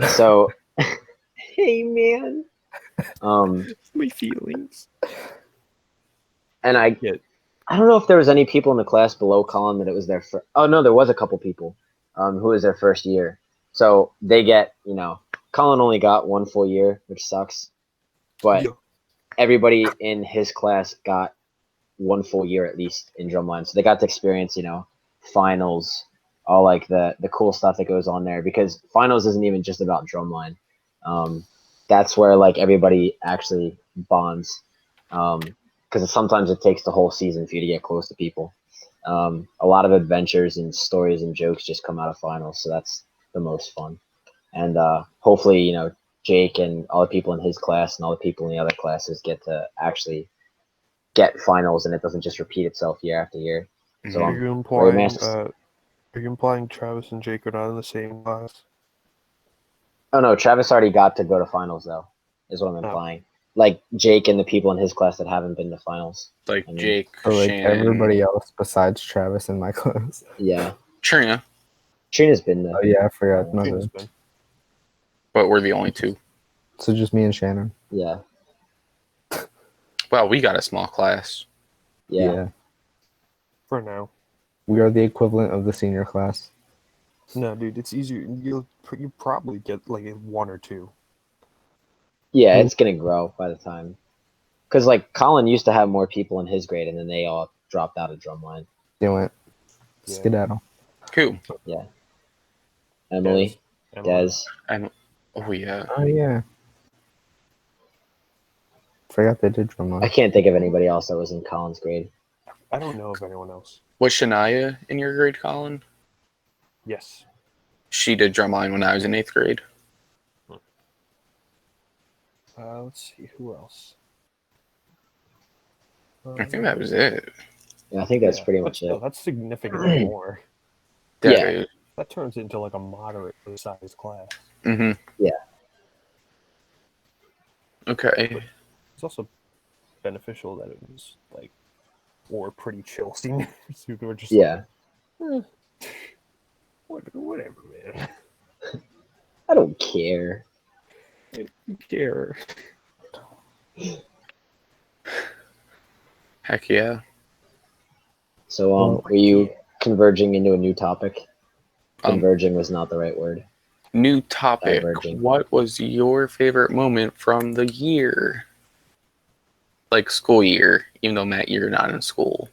So, hey man.
My feelings.
And I don't know if there was any people in the class below Colin that it was their first. Oh no, there was a couple people who was their first year. So they get, Colin only got 1 full year, which sucks. But everybody in his class got 1 full year at least in Drumline. So they got to experience, finals, all like the cool stuff that goes on there, because finals isn't even just about Drumline. That's where like everybody actually bonds. Because sometimes it takes the whole season for you to get close to people. A lot of adventures and stories and jokes just come out of finals, so that's the most fun. And hopefully, Jake and all the people in his class and all the people in the other classes get to actually get finals, and it doesn't just repeat itself year after year. So
Are you implying Travis and Jake are not in the same class?
Oh no, Travis already got to go to finals though, is what I'm implying. Like Jake and the people in his class that haven't been to finals.
Like Jake,
So like
Shannon,
everybody else besides Travis in my class.
Yeah.
Trina.
Trina's been there.
Oh yeah, I forgot.
Trina's been.
But we're the only two.
So just me and Shannon.
Yeah.
Well, we got a small class.
Yeah.
For now.
We are the equivalent of the senior class.
No, dude, it's easier. You probably get like 1 or 2.
Yeah, it's gonna grow by the time. Because like Colin used to have more people in his grade, and then they all dropped out of drumline.
They went
Yeah.
skedaddle.
Cool.
Yeah. Emily, Des.
And oh yeah.
Oh yeah. Forgot they did
I
drumline.
can't think of anybody else that was in Colin's grade.
I don't know of anyone else.
Was Shania in your grade, Colin?
Yes.
She did drumline when I was in 8th grade.
Let's see who else.
I think that was it.
Yeah, I think that's pretty much
still,
it.
that's significantly more.
Yeah.
That turns into like a moderately sized class.
Mm-hmm.
Yeah.
Okay.
It's also beneficial that it was like, or pretty chill seniors who were just
Yeah.
like, whatever, man.
I don't care.
I don't care.
Heck yeah.
So,
Well,
were you converging into a new topic?
Um,
Converging was not the right word.
New topic.
Diverging.
What was your favorite moment from the year? Like school year, even though Matt, you're not in school.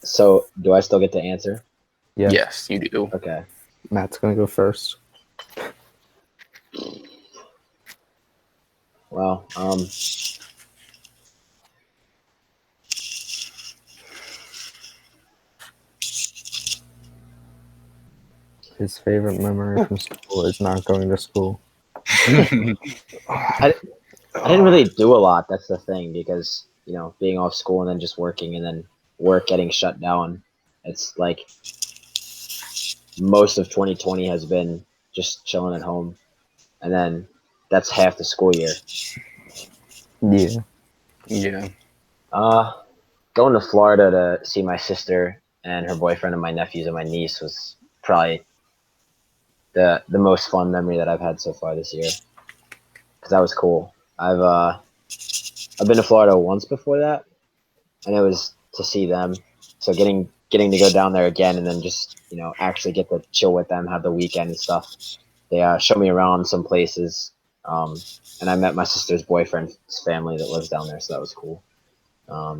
So, do I still get to answer?
yeah.
Yes, you do.
Okay.
Matt's gonna go first.
Well,
His favorite memory from school is not going to school.
I didn't really do a lot. That's the thing, because being off school and then just working, and then work getting shut down. It's like most of 2020 has been just chilling at home, and then that's half the school year.
Yeah.
Yeah.
Going to Florida to see my sister and her boyfriend and my nephews and my niece was probably the most fun memory that I've had so far this year, because that was cool. I've been to Florida once before that, and it was to see them. So getting to go down there again, and then just actually get to chill with them, have the weekend and stuff. They showed me around some places, and I met my sister's boyfriend's family that lives down there, so that was cool.
How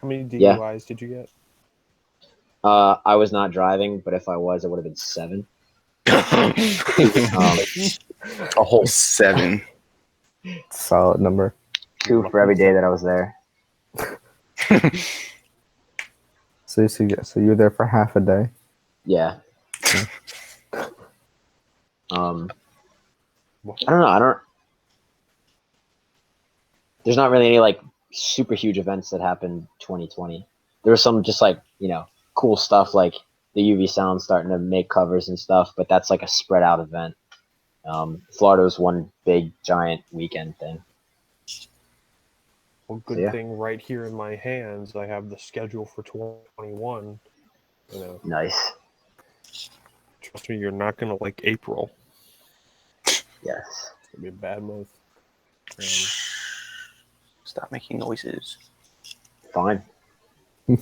many DUIs did you get?
I was not driving, but if I was, it would have been 7.
A whole 7.
Solid number.
2 for every day that I was there.
So you were there for half a day.
Yeah. I don't know. There's not really any like super huge events that happened 2020. There was some just like cool stuff, like the UV Sound starting to make covers and stuff, but that's like a spread out event. Florida was one big giant weekend thing.
Well, good thing right here in my hands, I have the schedule for 2021.
Nice.
Trust me, you're not gonna like April.
Yes.
It's gonna be a bad month.
Stop making noises.
Fine.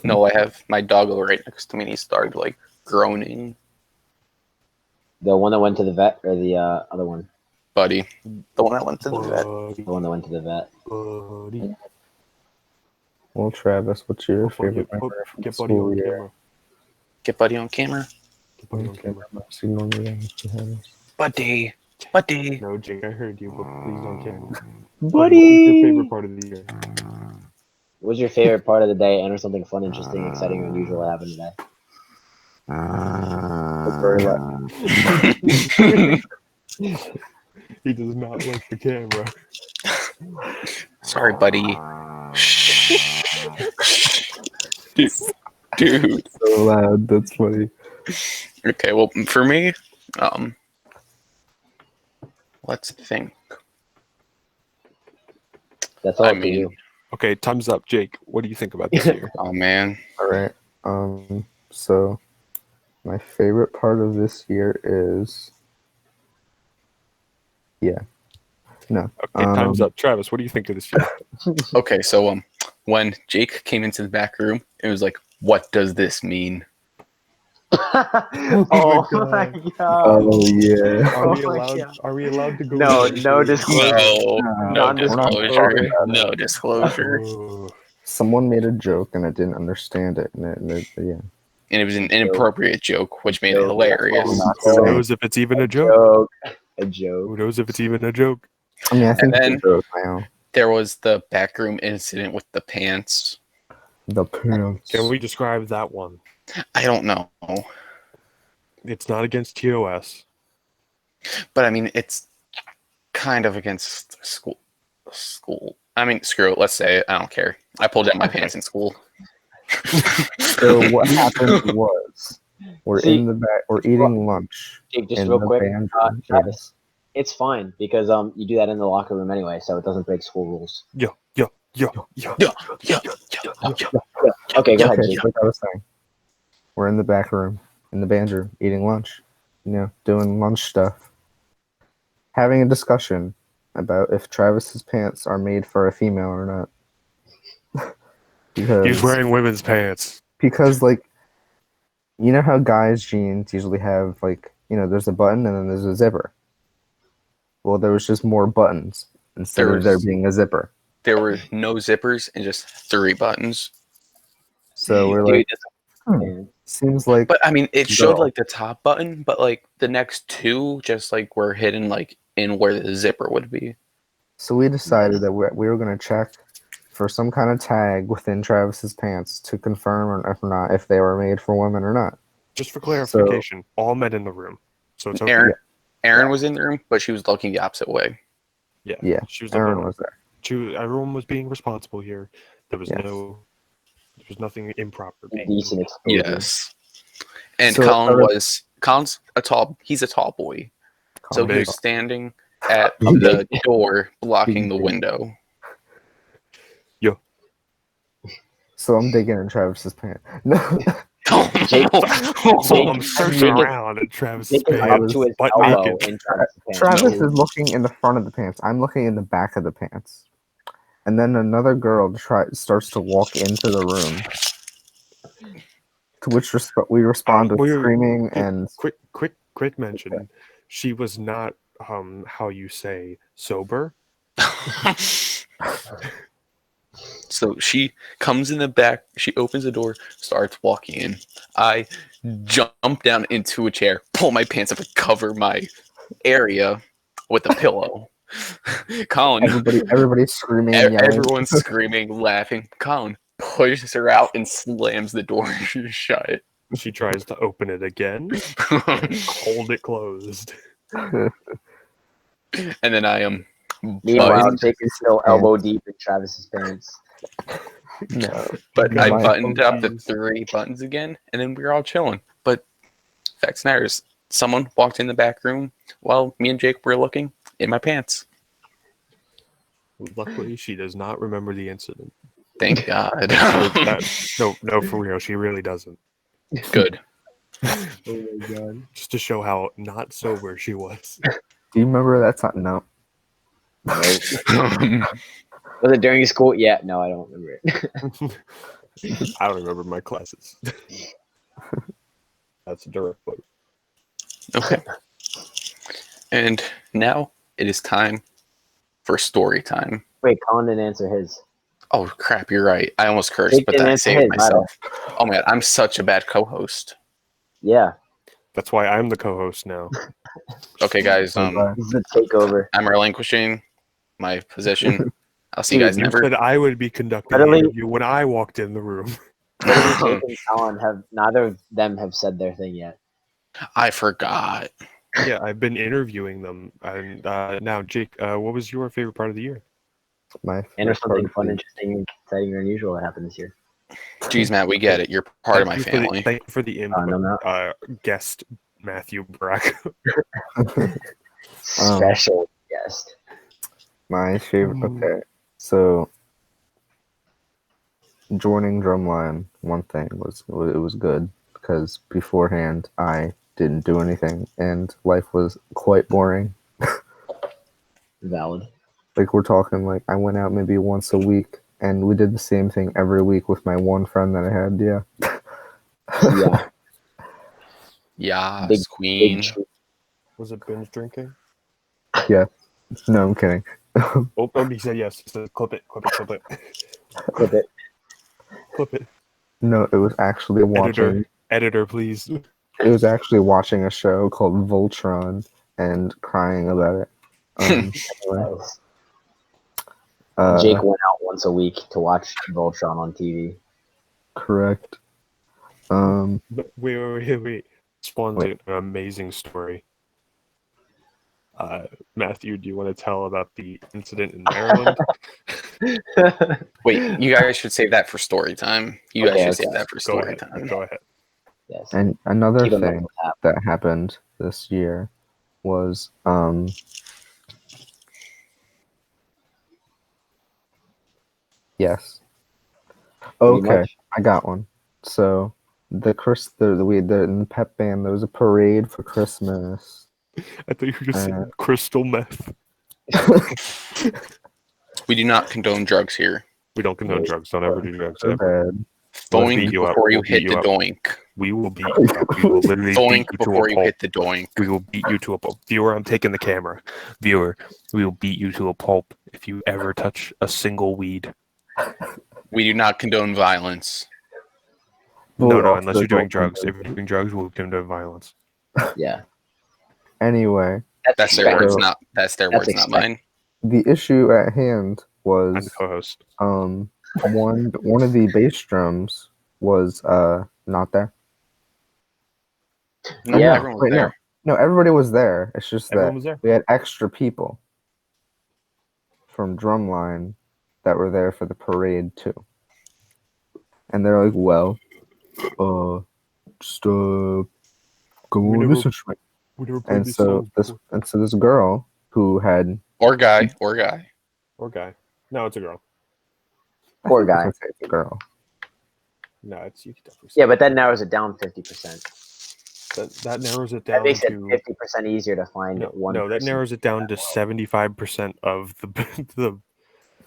No, I have my doggo right next to me, and he started like groaning.
The one that went to the vet, or the other one?
Buddy. The one that went to the vet.
The one that went to the vet.
Buddy.
Well, Travis, what's your favorite memory from
Get Buddy on
year?
camera.
Get Buddy on camera.
Get Buddy on camera.
Buddy. Buddy.
No, Jake, I heard you, but please on camera.
Buddy!
What was your favorite part of the year?
What was your favorite part of the day, and or something fun, interesting, exciting, or unusual that happened today?
He does not like the camera.
Sorry, buddy. Dude.
So loud. That's funny.
Okay, well, for me, let's think.
That's all up to you.
Okay, time's up. Jake, what do you think about this year?
Oh, man.
All right. So My favorite part of this year is, no.
Okay, time's up. Travis, what do you think of this year?
Okay, so when Jake came into the back room, it was like, what does this mean?
Oh my god.
Oh yeah.
Are we
Oh my
allowed?
God.
Are we allowed to go?
No,
into
no
the-
disclosure.
No
Non-disclosure.
disclosure. No disclosure.
Oh.
Someone made a joke and I didn't understand it, and yeah.
And it was an inappropriate joke, which made it
Joke.
hilarious.
Not
Who
saying.
knows if it's even a joke?
Joke. A
Who
joke.
knows if it's even a joke?
I mean, I think
then-
it's a joke now.
There was the backroom incident with the pants.
The pants.
Can we describe that one?
I don't know.
It's not against TOS.
But I mean, it's kind of against school. I mean, screw it. Let's say it. I don't care. I pulled down my pants in school.
So what happened was, we're
See-
in the back. We're eating lunch.
Jake, just
in
real
the
quick.
band room.
Travis, it's fine because you do that in the locker room anyway, so it doesn't break school rules.
Yo.
Yeah.
Okay, go ahead,
Okay,
Jake.
like I was saying, we're in the back room, in the band room, eating lunch. Doing lunch stuff. Having a discussion about if Travis's pants are made for a female or not.
He's wearing women's pants.
Because like, you know how guys' jeans usually have like, there's a button and then there's a zipper. Well, there was just more buttons instead of there being a zipper.
There were no zippers and just 3 buttons.
So we're
Dude,
like, seems like.
But I mean, it showed
Girl.
like the top button, but like the next 2 just like were hidden like in where the zipper would be.
So we decided that we were going to check for some kind of tag within Travis's pants to confirm if they were made for women or not.
Just for clarification, all men in the room. So it's okay.
Aaron was in the room, but she was looking the opposite way.
Yeah,
She was
Aaron
looking-
was there.
Everyone was being responsible here. There was
Yes.
nothing improper.
decent exposure.
Yes. And
So,
Colin's he's a tall boy. So he
Big.
was standing at the door blocking the window.
So I'm digging in Travis's pants. No,
Jake-
So I'm searching
Jake-
around at Travis's
Jake is up
pants.
to his
butt
elbow
naked.
in Travis's pants.
Travis is looking in the front of the pants. I'm looking in the back of the pants. And then another girl starts to walk into the room. To which we respond with screaming and
Quick mention. She was not how you say sober.
So she comes in the back, she opens the door, starts walking in. I jump down into a chair, pull my pants up and cover my area with a pillow. Colin,
everybody's screaming and yelling.
everyone's screaming, laughing. Colin pushes her out and slams the door shut.
She tries to open it again, hold it closed.
And then I am.
Meanwhile, Jake is still elbow deep in Travis's pants.
No,
But
God,
I
my
buttoned up the
apologies.
3 buttons again, and then we were all chilling. But facts matters. Someone walked in the back room while me and Jake were looking in my pants.
Luckily, she does not remember the incident.
Thank God.
No, for real, she really doesn't.
Good.
Oh my god.
Just to show how not sober she was.
do you remember that time? No.
Was it during school? Yeah, no, I don't remember it.
I don't remember my classes. That's a direct quote.
Okay. And now it is time for story time.
Wait, Colin didn't answer his.
Oh crap, you're right. I almost cursed,
Jake
but
didn't
then I
answer
saved
his,
myself. Oh man, I'm such a bad co-host.
Yeah,
That's why I'm the co-host now.
Okay, guys,
this is the takeover.
I'm relinquishing my position. I'll see you guys
You
never.
said I would be conducting
Literally-
the interview when I walked in the room.
Jake and Colin have neither of them have said their thing yet.
I forgot.
Yeah, I've been interviewing them. And now, Jake, what was your favorite part of the year?
And there's something fun, interesting, exciting, or unusual that happened this year.
Jeez, Matt, we get it. You're part of my
Thank you for the-
family.
Thank you for the input,
no, no.
guest Matthew Bracco.
Special guest.
My favorite. Okay, so joining Drumline, one thing was it was good. because beforehand I didn't do anything and life was quite boring.
Valid.
Like, we're talking like I went out maybe once a week and we did the same thing every week with my one friend that I had.
Yeah.
Yes,
Big
queen.
treat.
Was it binge drinking?
Yeah. No, I'm kidding.
Oh, he said yes. He said, clip it.
Clip it.
Clip it.
No, it was actually watching.
Editor, please.
It was actually watching a show called Voltron and crying about it. Anyway,
Nice. Jake went out once a week to watch Voltron on TV.
Correct.
Wait. Spawns an amazing story. Matthew, do you want to tell about the incident in Maryland?
Wait, you guys should save that for story time. You guys should save that for story time.
Go ahead.
Yes.
And another thing that happened this year was yes. Okay, I got one. So in the pep band, there was a parade for Christmas.
I thought you were just saying crystal meth.
We do not condone drugs here.
We don't condone drugs. Don't ever do drugs.
So
Ever.
bad.
Doink before you hit the doink.
We will beat you up. We will literally
Doink
beat you
before
to a
you
pulp.
hit the doink.
We will beat you to a pulp. Viewer, I'm taking the camera. Viewer, we will beat you to a pulp if you ever touch a single weed.
We do not condone violence.
No, unless you're doing drugs. If you're doing drugs, we'll condone violence.
Yeah.
Anyway.
That's their words, not mine.
The issue at hand was
I'm the co-host.
One of the bass drums was not there.
No,
yeah,
everyone was there.
No, everybody was there. It's just
Everyone was
that
there.
we had extra people from Drumline that were there for the parade too. And they're like, well, just go on this instrument. And so this girl who had
or guy.
No, it's a girl.
Poor guy.
It's a girl.
No, it's you.
Yeah, but that narrows it down 50%.
That narrows it down.
That makes it
to
50% easier to find one.
No, that narrows it down to 75% of the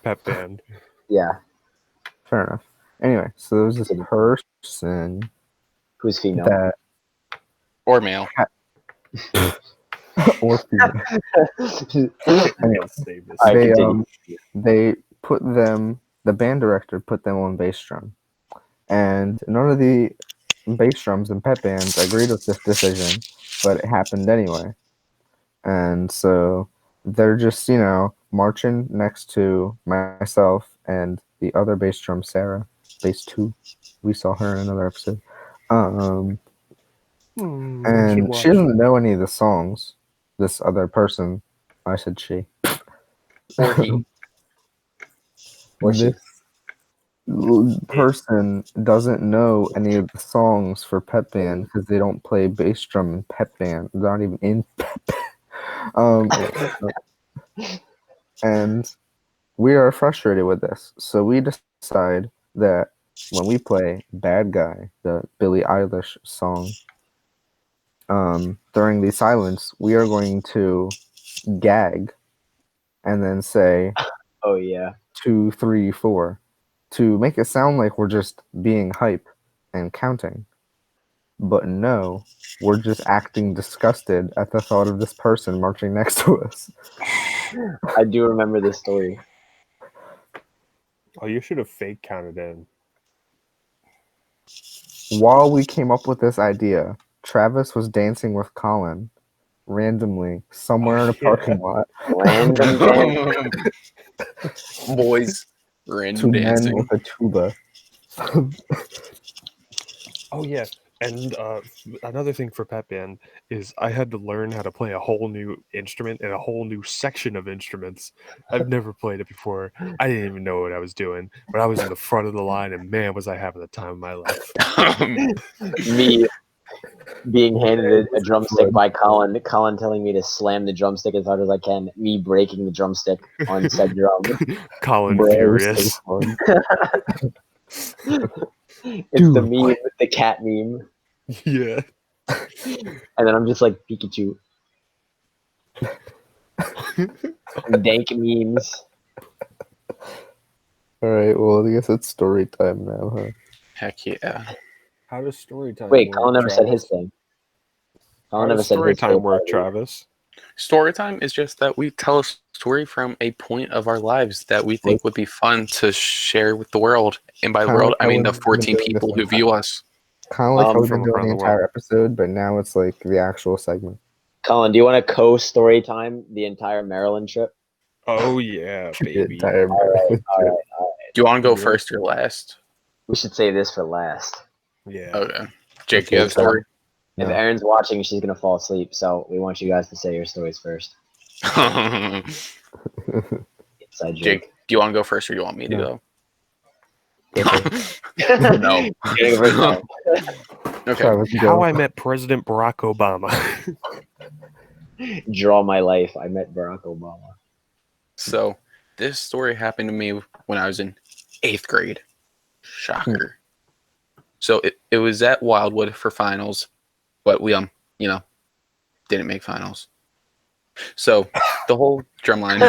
pep band.
Yeah.
Fair enough. Anyway, so there was this person
who's female
or male.
Or female. They put them. The band director put them on bass drum, and none of the bass drums and pep bands agreed with this decision, but it happened anyway. And so they're just, marching next to myself and the other bass drum, Sarah, bass 2. We saw her in another episode. And she doesn't know any of the songs. This other person, I said she.
Or he.
This person doesn't know any of the songs for pep band because they don't play bass drum in pep band. They're not even in pep band. And we are frustrated with this. So we decide that when we play Bad Guy, the Billie Eilish song, during the silence, we are going to gag and then say,
oh yeah,
2, 3, 4, to make it sound like we're just being hype and counting. But no, we're just acting disgusted at the thought of this person marching next to us.
I do remember this story.
Oh, you should have fake counted in.
While we came up with this idea, Travis was dancing with Colin randomly somewhere in a parking lot.
Random
boys, random
2
dancing
men with a tuba.
Oh yeah, and another thing for pep band is I had to learn how to play a whole new instrument and a whole new section of instruments. I've never played it before. I didn't even know what I was doing, but I was in the front of the line, and man, was I having the time of my life.
Me being handed a drumstick by Colin telling me to slam the drumstick as hard as I can, me breaking the drumstick on said drum.
Colin furious.
It's the meme, the cat meme.
Yeah.
And then I'm just like Pikachu. Dank memes.
All right. Well, I guess it's story time now, huh?
Heck yeah.
How does story time
Wait,
work,
Colin never said his
Travis?
thing.
How
Colin never
does
said
story
his
time
favorite
work,
part.
Travis?
Story time is just that we tell a story from a point of our lives that we think would be fun to share with the world. And by the
Kind of
world,
like
I
how
mean
we've
the
been
14
doing this
people who
entire,
view us.
kind of like how we've
From
been doing
around
the
the world.
entire episode, but now it's like the actual segment.
Colin, do you want to co-story time the entire Maryland trip?
Oh yeah,
The
baby.
entire
All right, all right.
Do you want to go
Yeah.
first or last?
We should save this for last.
Yeah.
Okay. Jake,
Okay,
you have a
so-
story?
If
No.
Erin's watching, she's gonna fall asleep. So we want you guys to say your stories first. Inside
Jake,
joke.
do you want to go first or do you want me to
No.
go? No.
Getting a break time.
Okay.
Travis,
How
go.
I met President Barack Obama.
Draw my life. I met Barack Obama.
So this story happened to me when I was in 8th grade. Shocker. So it was at Wildwood for finals, but we didn't make finals. So the whole drumline,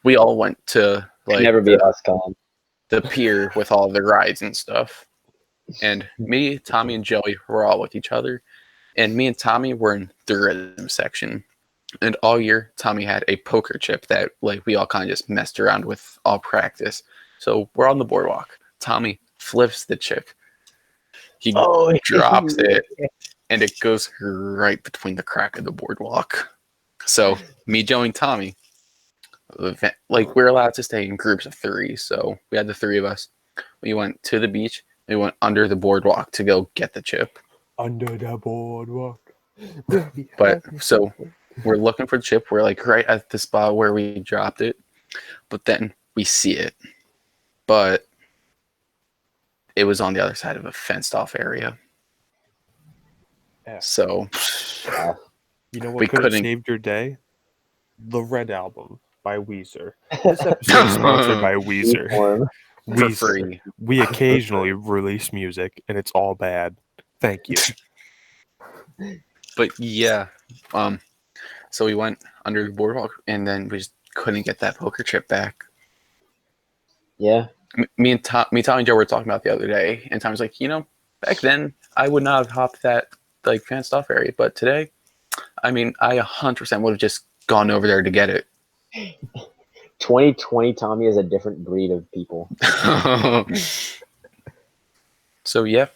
we all went to like
Never be us, Colin.
the pier with all the rides and stuff. And me, Tommy, and Joey were all with each other. And me and Tommy were in the rhythm section. And all year, Tommy had a poker chip that like we all kind of just messed around with all practice. So we're on the boardwalk. Tommy flips the chip. He drops it, and it goes right between the crack of the boardwalk. So me, Joey, and Tommy, like we're allowed to stay in groups of 3. So we had the 3 of us. We went to the beach. We went under the boardwalk to go get the chip.
Under the boardwalk.
But so we're looking for the chip. We're like right at the spot where we dropped it. But then we see it. But it was on the other side of a fenced off area. So
you know
we
what could have
couldn't-
saved your day? The Red Album by Weezer. This episode is sponsored by Weezer.
for
Weezer.
free.
We occasionally release music, and it's all bad. Thank you.
But yeah, so we went under the boardwalk, and then we just couldn't get that poker chip back.
Yeah.
Me, Tommy and Joe were talking about the other day, and Tommy's like, back then I would not have hopped that like fenced off area, but today, I mean, I 100% would have just gone over there to get it.
2020 Tommy is a different breed of people.
So yeah,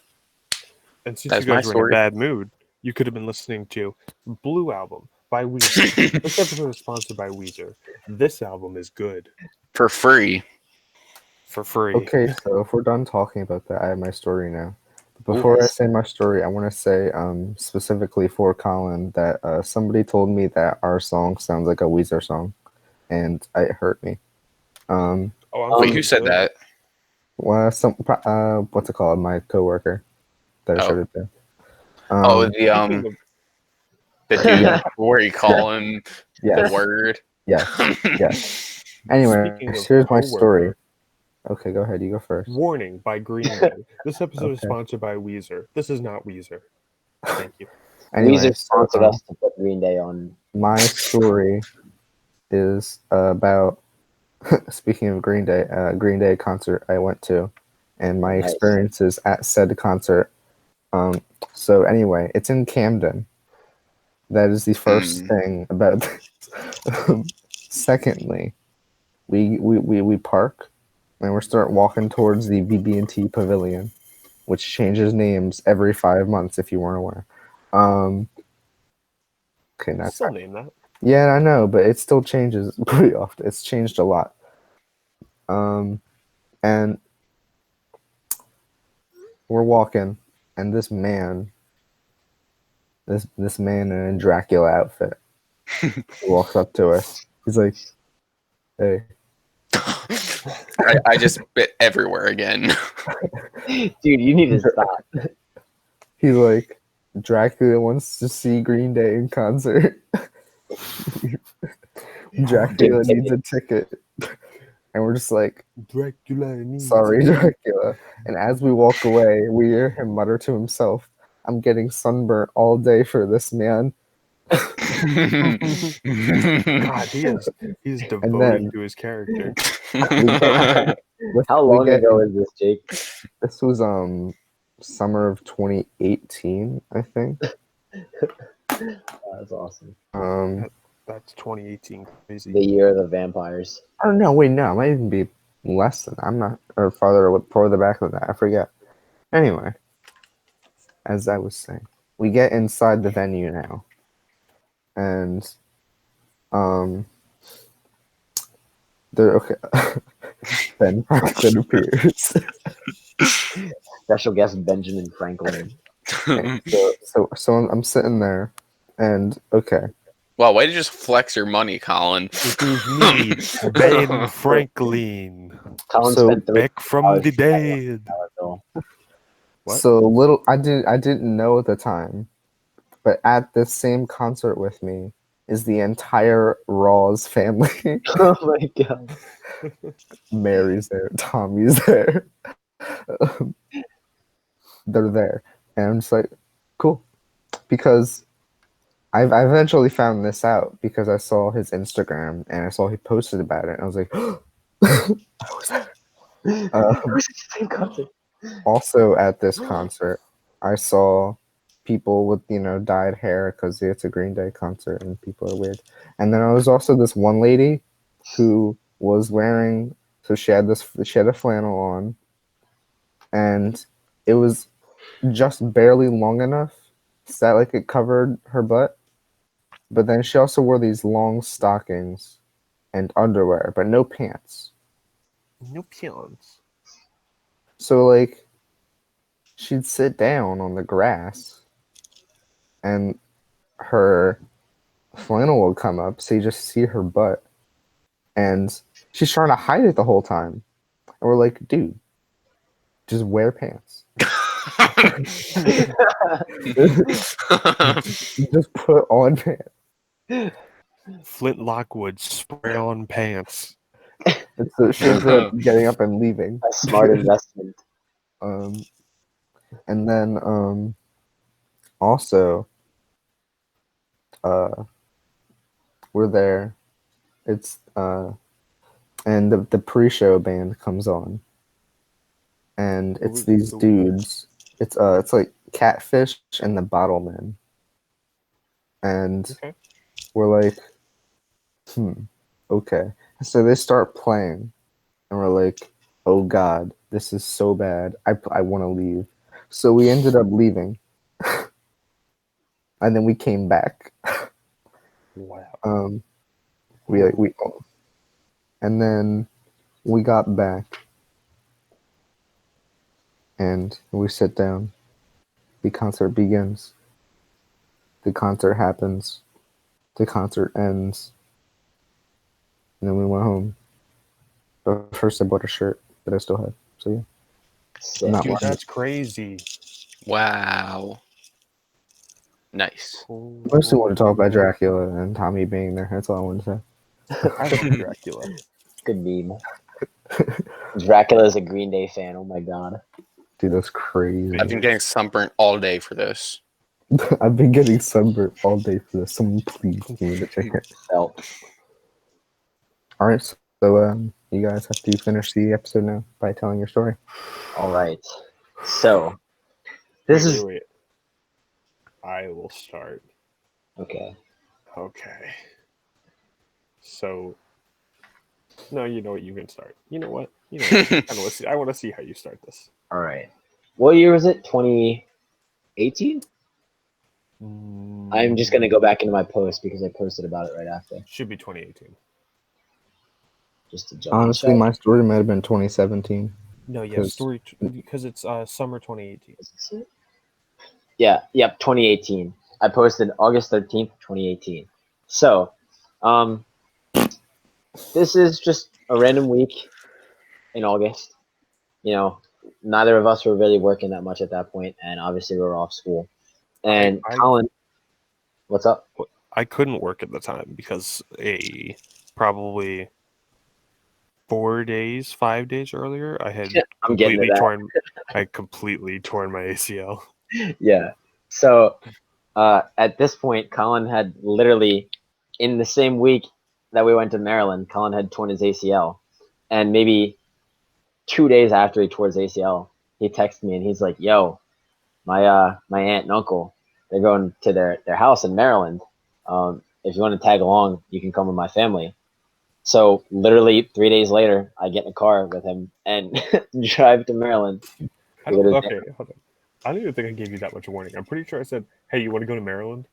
And since
that's
you
my
guys were in a
story.
bad mood, you could have been listening to Blue Album by Weezer. This episode is sponsored by Weezer. This album is good.
For free.
For free.
Okay, so if we're done talking about that, I have my story now. Before I say my story, I want to say specifically for Colin that somebody told me that our song sounds like a Weezer song, and it hurt me.
Wait, who said that?
Well, what's it called? My coworker that I showed it to.
The dude where you call him the word.
Yes. Anyway, here's my story. Okay, go ahead. You go first.
Warning by Green Day. This episode is sponsored by Weezer. This is not Weezer. Thank you.
Anyway,
Weezer sponsored us to put Green Day on.
My story is about, speaking of Green Day concert I went to, and my experiences at said concert. So anyway, it's in Camden. That is the first thing about this. Secondly, we park and we start walking towards the BB&T Pavilion, which changes names every 5 months if you weren't aware. Okay, that's
still name that.
Yeah, I know, but it still changes pretty often. It's changed a lot. And we're walking, and this man in a Dracula outfit walks up to us. He's like, "Hey."
I just bit everywhere again.
Dude, you need to stop.
He's like, "Dracula wants to see Green Day in concert." Dracula needs a ticket. and we're just like,
Dracula needs
sorry,
me.
Dracula. And as we walk away, we hear him mutter to himself, I'm getting sunburnt all day for this, man.
God, he's
And
devoted
then
to his character.
How
we
long
get
ago is this, Jake?
this was summer of 2018, I think.
That's awesome.
That's 2018 crazy.
The year of the vampires.
Oh no, wait, no, it might even be less than that. I'm not, or farther back than that. I forget. Anyway, as I was saying, we get inside the venue now, and there. Okay, Ben Franklin appears.
Special guest Benjamin Franklin.
So I'm sitting there, and okay.
Wow, why did you just flex your money, Colin?
It is me, Ben Franklin,
Colin
So
spent
back from the dead. What?
So I didn't know at the time, but at this same concert with me is the entire Raw's family.
Oh my god.
Mary's there, Tommy's there. They're there, and I'm just like, cool, because I eventually found this out because I saw his Instagram and I saw he posted about it, and I was like, I was there.
It was the same concert.
Also at this concert, I saw people with dyed hair because it's a Green Day concert and people are weird. And then I was also this one lady who was wearing, so she had a flannel on, and it was just barely long enough so that like it covered her butt. But then she also wore these long stockings and underwear, but no pants.
No pants.
So like she'd sit down on the grass and her flannel would come up, so you just see her butt. And she's trying to hide it the whole time. And we're like, dude, just wear pants. Just put on pants.
Flint Lockwood spray on pants.
And so she ended up getting up and leaving.
A smart investment.
And then also we're there. It's and the pre-show band comes on, and it's these dudes. It's like Catfish and the Bottlemen, and we're like, okay. So they start playing, and we're like, oh god, this is so bad. I want to leave. So we ended up leaving, and then we came back.
Wow.
And then we got back, and we sit down. The concert begins. The concert happens. The concert ends. And then we went home. But first I bought a shirt that I still had. So yeah.
Sick.
Not
Dude,
wearing
that's crazy.
Wow. Nice.
I mostly want to talk about Dracula and Tommy being there. That's all I wanted to say.
I love Dracula.
Good meme. Dracula's a Green Day fan. Oh my god.
Dude, that's crazy.
I've been getting sunburnt all day for this.
I've been getting sunburned all day for this. Someone please give me the ticket.
Felt.
Alright, so you guys have to finish the episode now by telling your story.
All right. So, this is
Wait. I will start.
okay.
Okay. So, no, you know what? You can start. You know what? I want to see how you start this.
All right. What year was it? 2018? I'm just gonna go back into my post because I posted about it right after.
Should be 2018.
Just to jump.
Honestly, my story might have been 2017.
No, yeah, story because it's summer 2018.
Yeah, yep, 2018. I posted August 13th, 2018. So, this is just a random week in August. You know, neither of us were really working that much at that point, and obviously we were off school. And Colin, what's up?
I couldn't work at the time because probably 4 days, 5 days earlier, I had
I'm getting to
completely
that.
I completely torn my ACL.
Yeah. So at this point, Colin had literally, in the same week that we went to Maryland, Colin had torn his ACL. And maybe 2 days after he tore his ACL, he texted me and he's like, "Yo, my aunt and uncle, they're going to their house in Maryland. If you want to tag along, you can come with my family." So literally 3 days later, I get in a car with him and drive to Maryland.
Hold on. I don't even think I gave you that much warning. I'm pretty sure I said, "Hey, you want to go to Maryland?"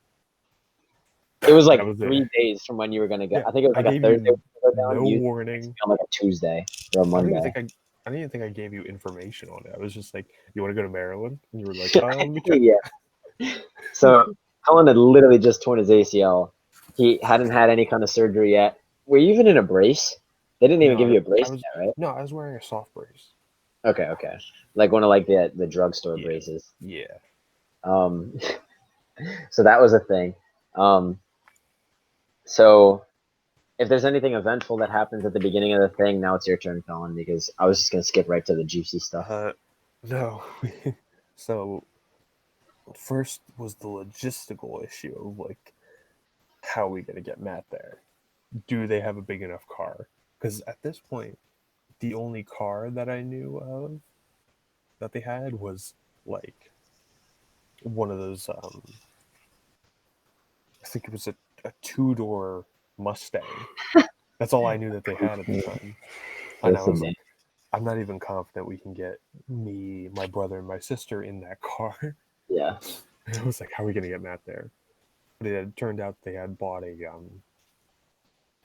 It was like
That was
3 days from when you were gonna go.
Yeah,
I think it was
I
like a
gave
Thursday
you
we go down.
no
You
warning.
on like a Tuesday or a
I don't even
Monday.
think I didn't even think I gave you information on it. I was just like, "You want to go to Maryland?" And you were like, "Let me check."
Yeah. So Colin had literally just torn his ACL. He hadn't had any kind of surgery yet. Were you even in a brace? They didn't even give you a brace yet, right?
No, I was wearing a soft brace.
Okay. Like one of like the drugstore
Yeah.
braces.
Yeah.
So that was a thing. So if there's anything eventful that happens at the beginning of the thing, now it's your turn, Colin, because I was just gonna skip right to the juicy stuff.
No. So first was the logistical issue of like, how are we gonna get Matt there? Do they have a big enough car? Because at this point, the only car that I knew of that they had was like one of those. I think it was a 2-door Mustang. That's all I knew that they had at the time. And I was like, I'm not even confident we can get me, my brother, and my sister in that car.
Yeah.
And I was like, how are we gonna get Matt there? But it had turned out they had bought a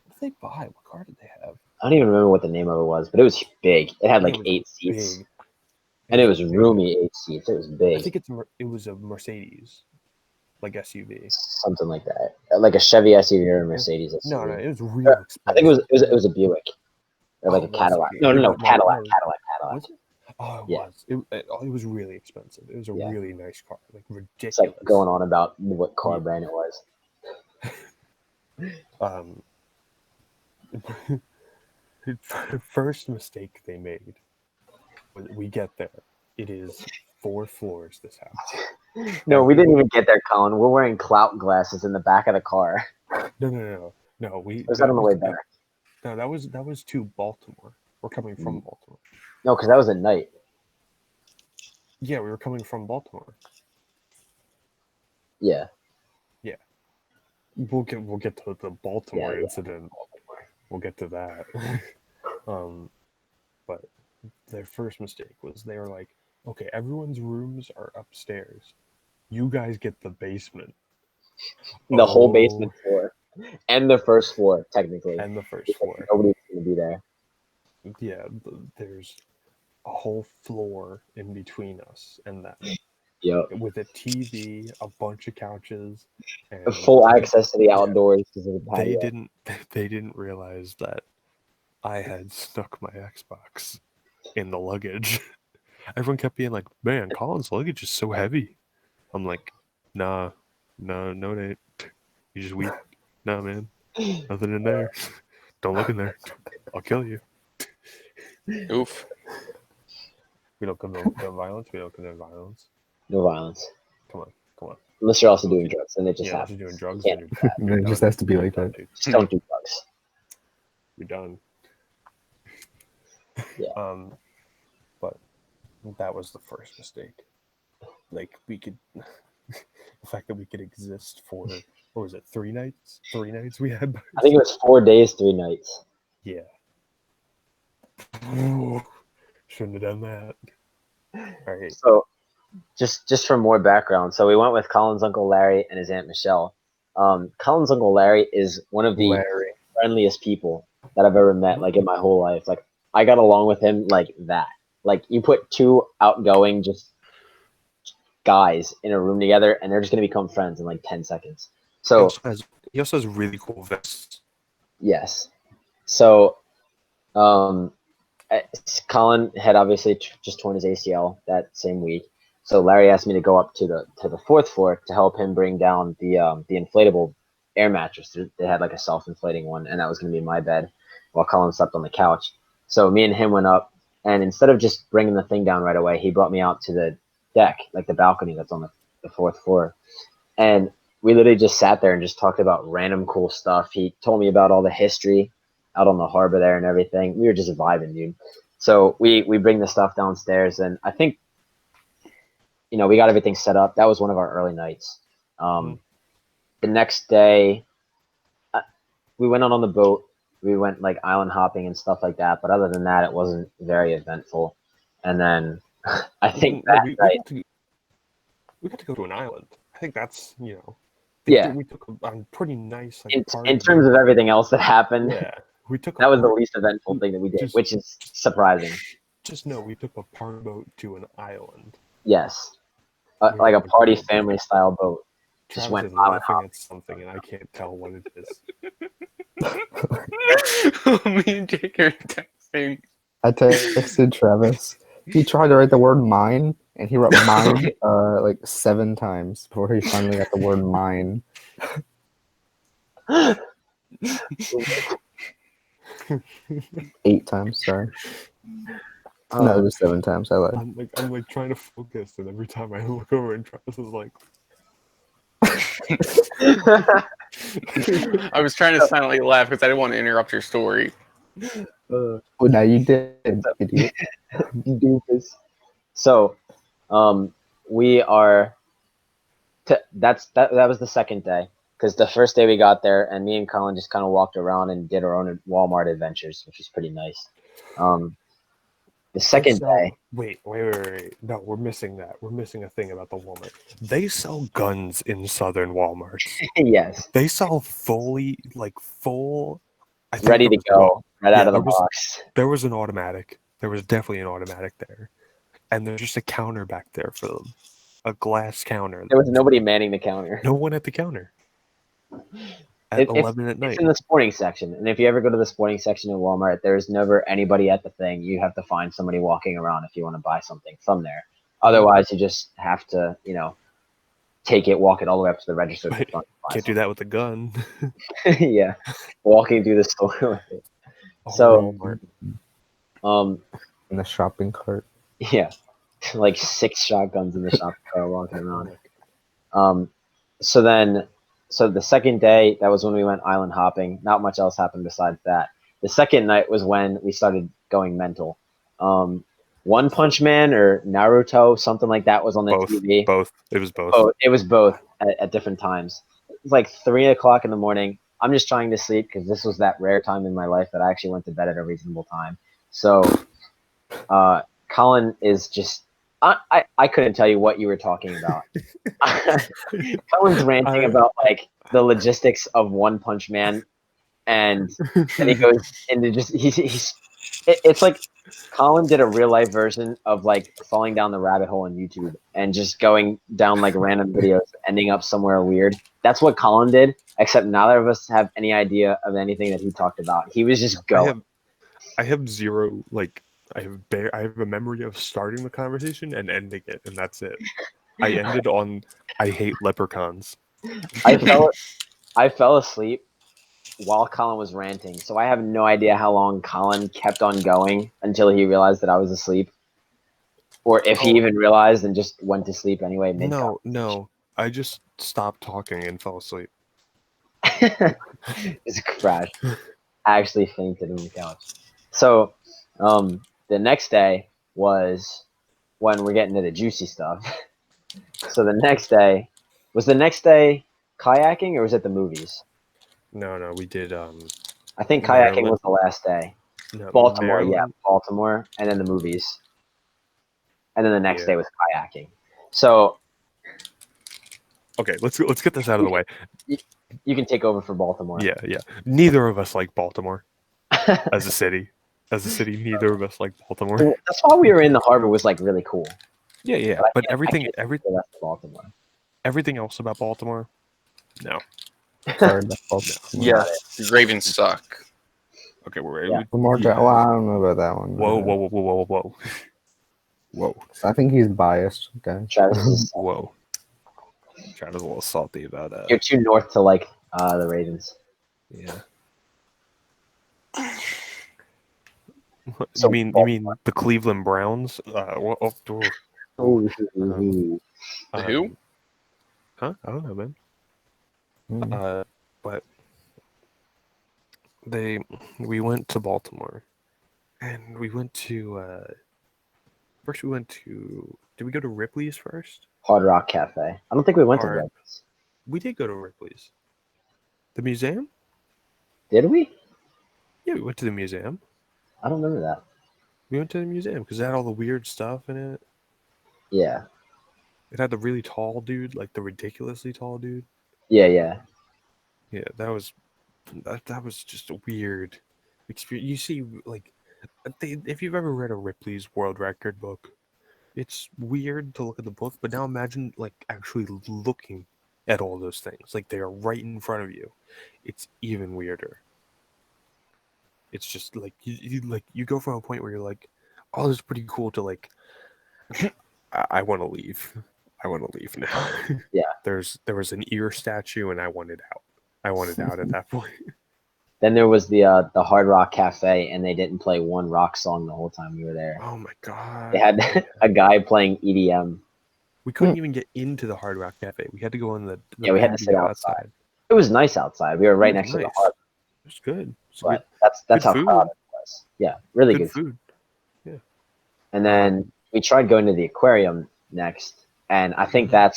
what did they buy? What car did they have?
I don't even remember what the name of it was, but it was big. It had like 8 seats.
Big.
And it was roomy 8 seats. It was big.
I think it was a Mercedes, like SUV.
Something like that. Like a Chevy SUV or a Mercedes SUV.
No, it was real expensive.
I think it was a Buick. Or like a Cadillac.
Okay.
No, Cadillac.
Was it? Oh, it was. It was really expensive. It was a really nice car, like ridiculous.
It's like going on about what car brand it was.
First mistake they made. We get there. It is 4 floors. This house.
No, we didn't even get there, Colin. We're wearing clout glasses in the back of the car.
No.
We was that on the way back.
No, that was to Baltimore. We're coming from Baltimore.
No, because that was at night.
Yeah, we were coming from Baltimore.
Yeah.
We'll get to the Baltimore incident. We'll get to that. But their first mistake was they were like, okay, everyone's rooms are upstairs. You guys get the basement.
The whole basement floor. And the first floor, technically.
And the first floor.
Nobody's going to be there.
Yeah, there's a whole floor in between us and that.
Yep.
With a TV, a bunch of couches,
and full access to the outdoors because of the
patio. They didn't realize that I had stuck my Xbox in the luggage. Everyone kept being like, "Man, Colin's luggage is so heavy." I'm like, "Nah, no, it ain't. You just weak. Nah, man, nothing in there. Don't look in there. I'll kill you."
Oof.
We don't condone violence. We don't condone violence.
No violence.
Come on.
Unless you're also doing drugs, and it just happens.
If you're doing drugs,
then it just has to be like that.
Just don't do drugs.
You're done.
Yeah.
But that was the first mistake. Like we could, the fact that we could exist for, what was it, 3 nights? 3 nights we had.
I think it was 4 days, 3 nights.
Yeah. Shouldn't have done that. All right.
So, just for more background, so we went with Colin's Uncle Larry and his Aunt Michelle. Colin's Uncle Larry is one of the friendliest people that I've ever met, like in my whole life. Like I got along with him like that. Like you put 2 outgoing just guys in a room together, and they're just gonna become friends in like 10 seconds. So
he also has really cool vests.
Yes. So, Colin had obviously just torn his ACL that same week. So Larry asked me to go up to the 4th floor to help him bring down the inflatable air mattress. They had like a self-inflating one, and that was going to be my bed while Colin slept on the couch. So me and him went up, and instead of just bringing the thing down right away, he brought me out to the deck, like the balcony that's on the fourth floor. And we literally just sat there and just talked about random cool stuff. He told me about all the history out on the harbor there and everything. We were just vibing, dude. So we bring the stuff downstairs, and I think, we got everything set up. That was one of our early nights. The next day, we went out on the boat. We went like island hopping and stuff like that. But other than that, it wasn't very eventful. And then I think
we got to go to an island. I think that's
yeah.
We took a pretty nice
in terms of everything else that happened.
Yeah, we took
that was the least eventful thing that we did, which is surprising.
Just know we took a party boat to an island.
Yes, like a party family style boat. Just
Travis
went
is laughing at something, and I can't tell what it is.
Me and Jake are texting.
I texted Travis. He tried to write the word mine, and he wrote mine like 7 times before he finally got the word mine. 8 times, sorry. No, it was 7 times. I lied.
I'm like trying to focus, and every time I look over, and Travis is like.
I was trying to silently laugh because I didn't want to interrupt your story.
Well, now you did, idiot.
You doofus. So, we are. That was the second day, because the first day we got there, and me and Colin just kind of walked around and did our own Walmart adventures, which was pretty nice. The second day.
Wait. No, we're missing that. We're missing a thing about the Walmart. They sell guns in Southern Walmarts.
Yes.
They sell full.
Ready to go, out of the box.
There was an automatic. There was definitely an automatic there. And there's just a counter back there for them. A glass counter.
There was nobody manning the counter.
No one at the counter. At 11 at night.
It's in the sporting section. And if you ever go to the sporting section in Walmart, there's never anybody at the thing. You have to find somebody walking around if you want to buy something from there. Otherwise, you just have to, take it, walk it all the way up to the register.
Can't do that with a gun.
Yeah. Walking through the store with it. So,
in the shopping cart.
Yeah. Like 6 shotguns in the shopping cart walking around. So the second day, that was when we went island hopping. Not much else happened besides that. The second night was when we started going mental. One Punch Man or Naruto, something like that, was on the TV.
Both. It was both.
Oh, it was both at different times. It was like 3 o'clock in the morning. I'm just trying to sleep because this was that rare time in my life that I actually went to bed at a reasonable time. So Colin is just... I couldn't tell you what you were talking about. Colin's ranting about like the logistics of One Punch Man, and then he goes into just it's like Colin did a real life version of like falling down the rabbit hole on YouTube and just going down like random videos, ending up somewhere weird. That's what Colin did, except neither of us have any idea of anything that he talked about. He was just going.
I have zero I have a memory of starting the conversation and ending it, and that's it. I ended on I hate leprechauns.
I fell asleep while Colin was ranting, so I have no idea how long Colin kept on going until he realized that I was asleep, or if he even realized and just went to sleep anyway.
No, I just stopped talking and fell asleep.
It's a crash. I actually fainted on the couch. So, the next day was when we're getting to the juicy stuff. So the next day kayaking, or was it the movies?
No, we did.
I think kayaking was the last day.
No,
Baltimore,
Maryland?
yeah, Baltimore, and then the movies, and then the next day was kayaking. So,
okay, let's get this out of the way.
You can take over for Baltimore.
Yeah. Neither of us like Baltimore as a city. Neither of us like Baltimore.
That's why we were in the harbor was like really cool.
Yeah. But everything
Baltimore.
Everything else about Baltimore, no.
Sorry,
Yes, the Ravens suck.
Okay, we're ready.
Yeah.
Well, I don't know about that one.
Whoa.
I think he's biased, guys.
Whoa. Travis a little salty about that.
You're too north to like the Ravens.
Yeah.
So
You mean the Cleveland Browns?
Ooh.
The who?
Huh? I don't know, man.
Mm.
But we went to Baltimore, and we went to first we went to. Did we go to Ripley's first?
Hard Rock Cafe. I don't think we went to
Or-
Ripley's.
We did go to Ripley's. The museum?
Did we?
Yeah, we went to the museum.
I don't remember that.
We went to the museum because it had all the weird stuff in it.
Yeah.
It had the really tall dude, like the ridiculously tall dude.
Yeah.
Yeah, that was just a weird experience. You see, like, if you've ever read a Ripley's World Record book, it's weird to look at the book, but now imagine like actually looking at all those things, like they are right in front of you. It's even weirder. It's just like you go from a point where you're like, oh, this is pretty cool to like, I want to leave. I want to leave now.
Yeah.
There was an ear statue, and I wanted out. I wanted out at that point.
Then there was the Hard Rock Cafe, and they didn't play one rock song the whole time we were there.
Oh my god!
They had a guy playing EDM.
We couldn't even get into the Hard Rock Cafe. We had to go on the
We had to sit
patio
outside. It was nice outside. We were right
It was
next to the
nice.
harbor,
It was good. It's
but
good.
that's how
food.
crowded it was. Yeah, really
Good
good
food.
And then we tried going to the aquarium next, and I think I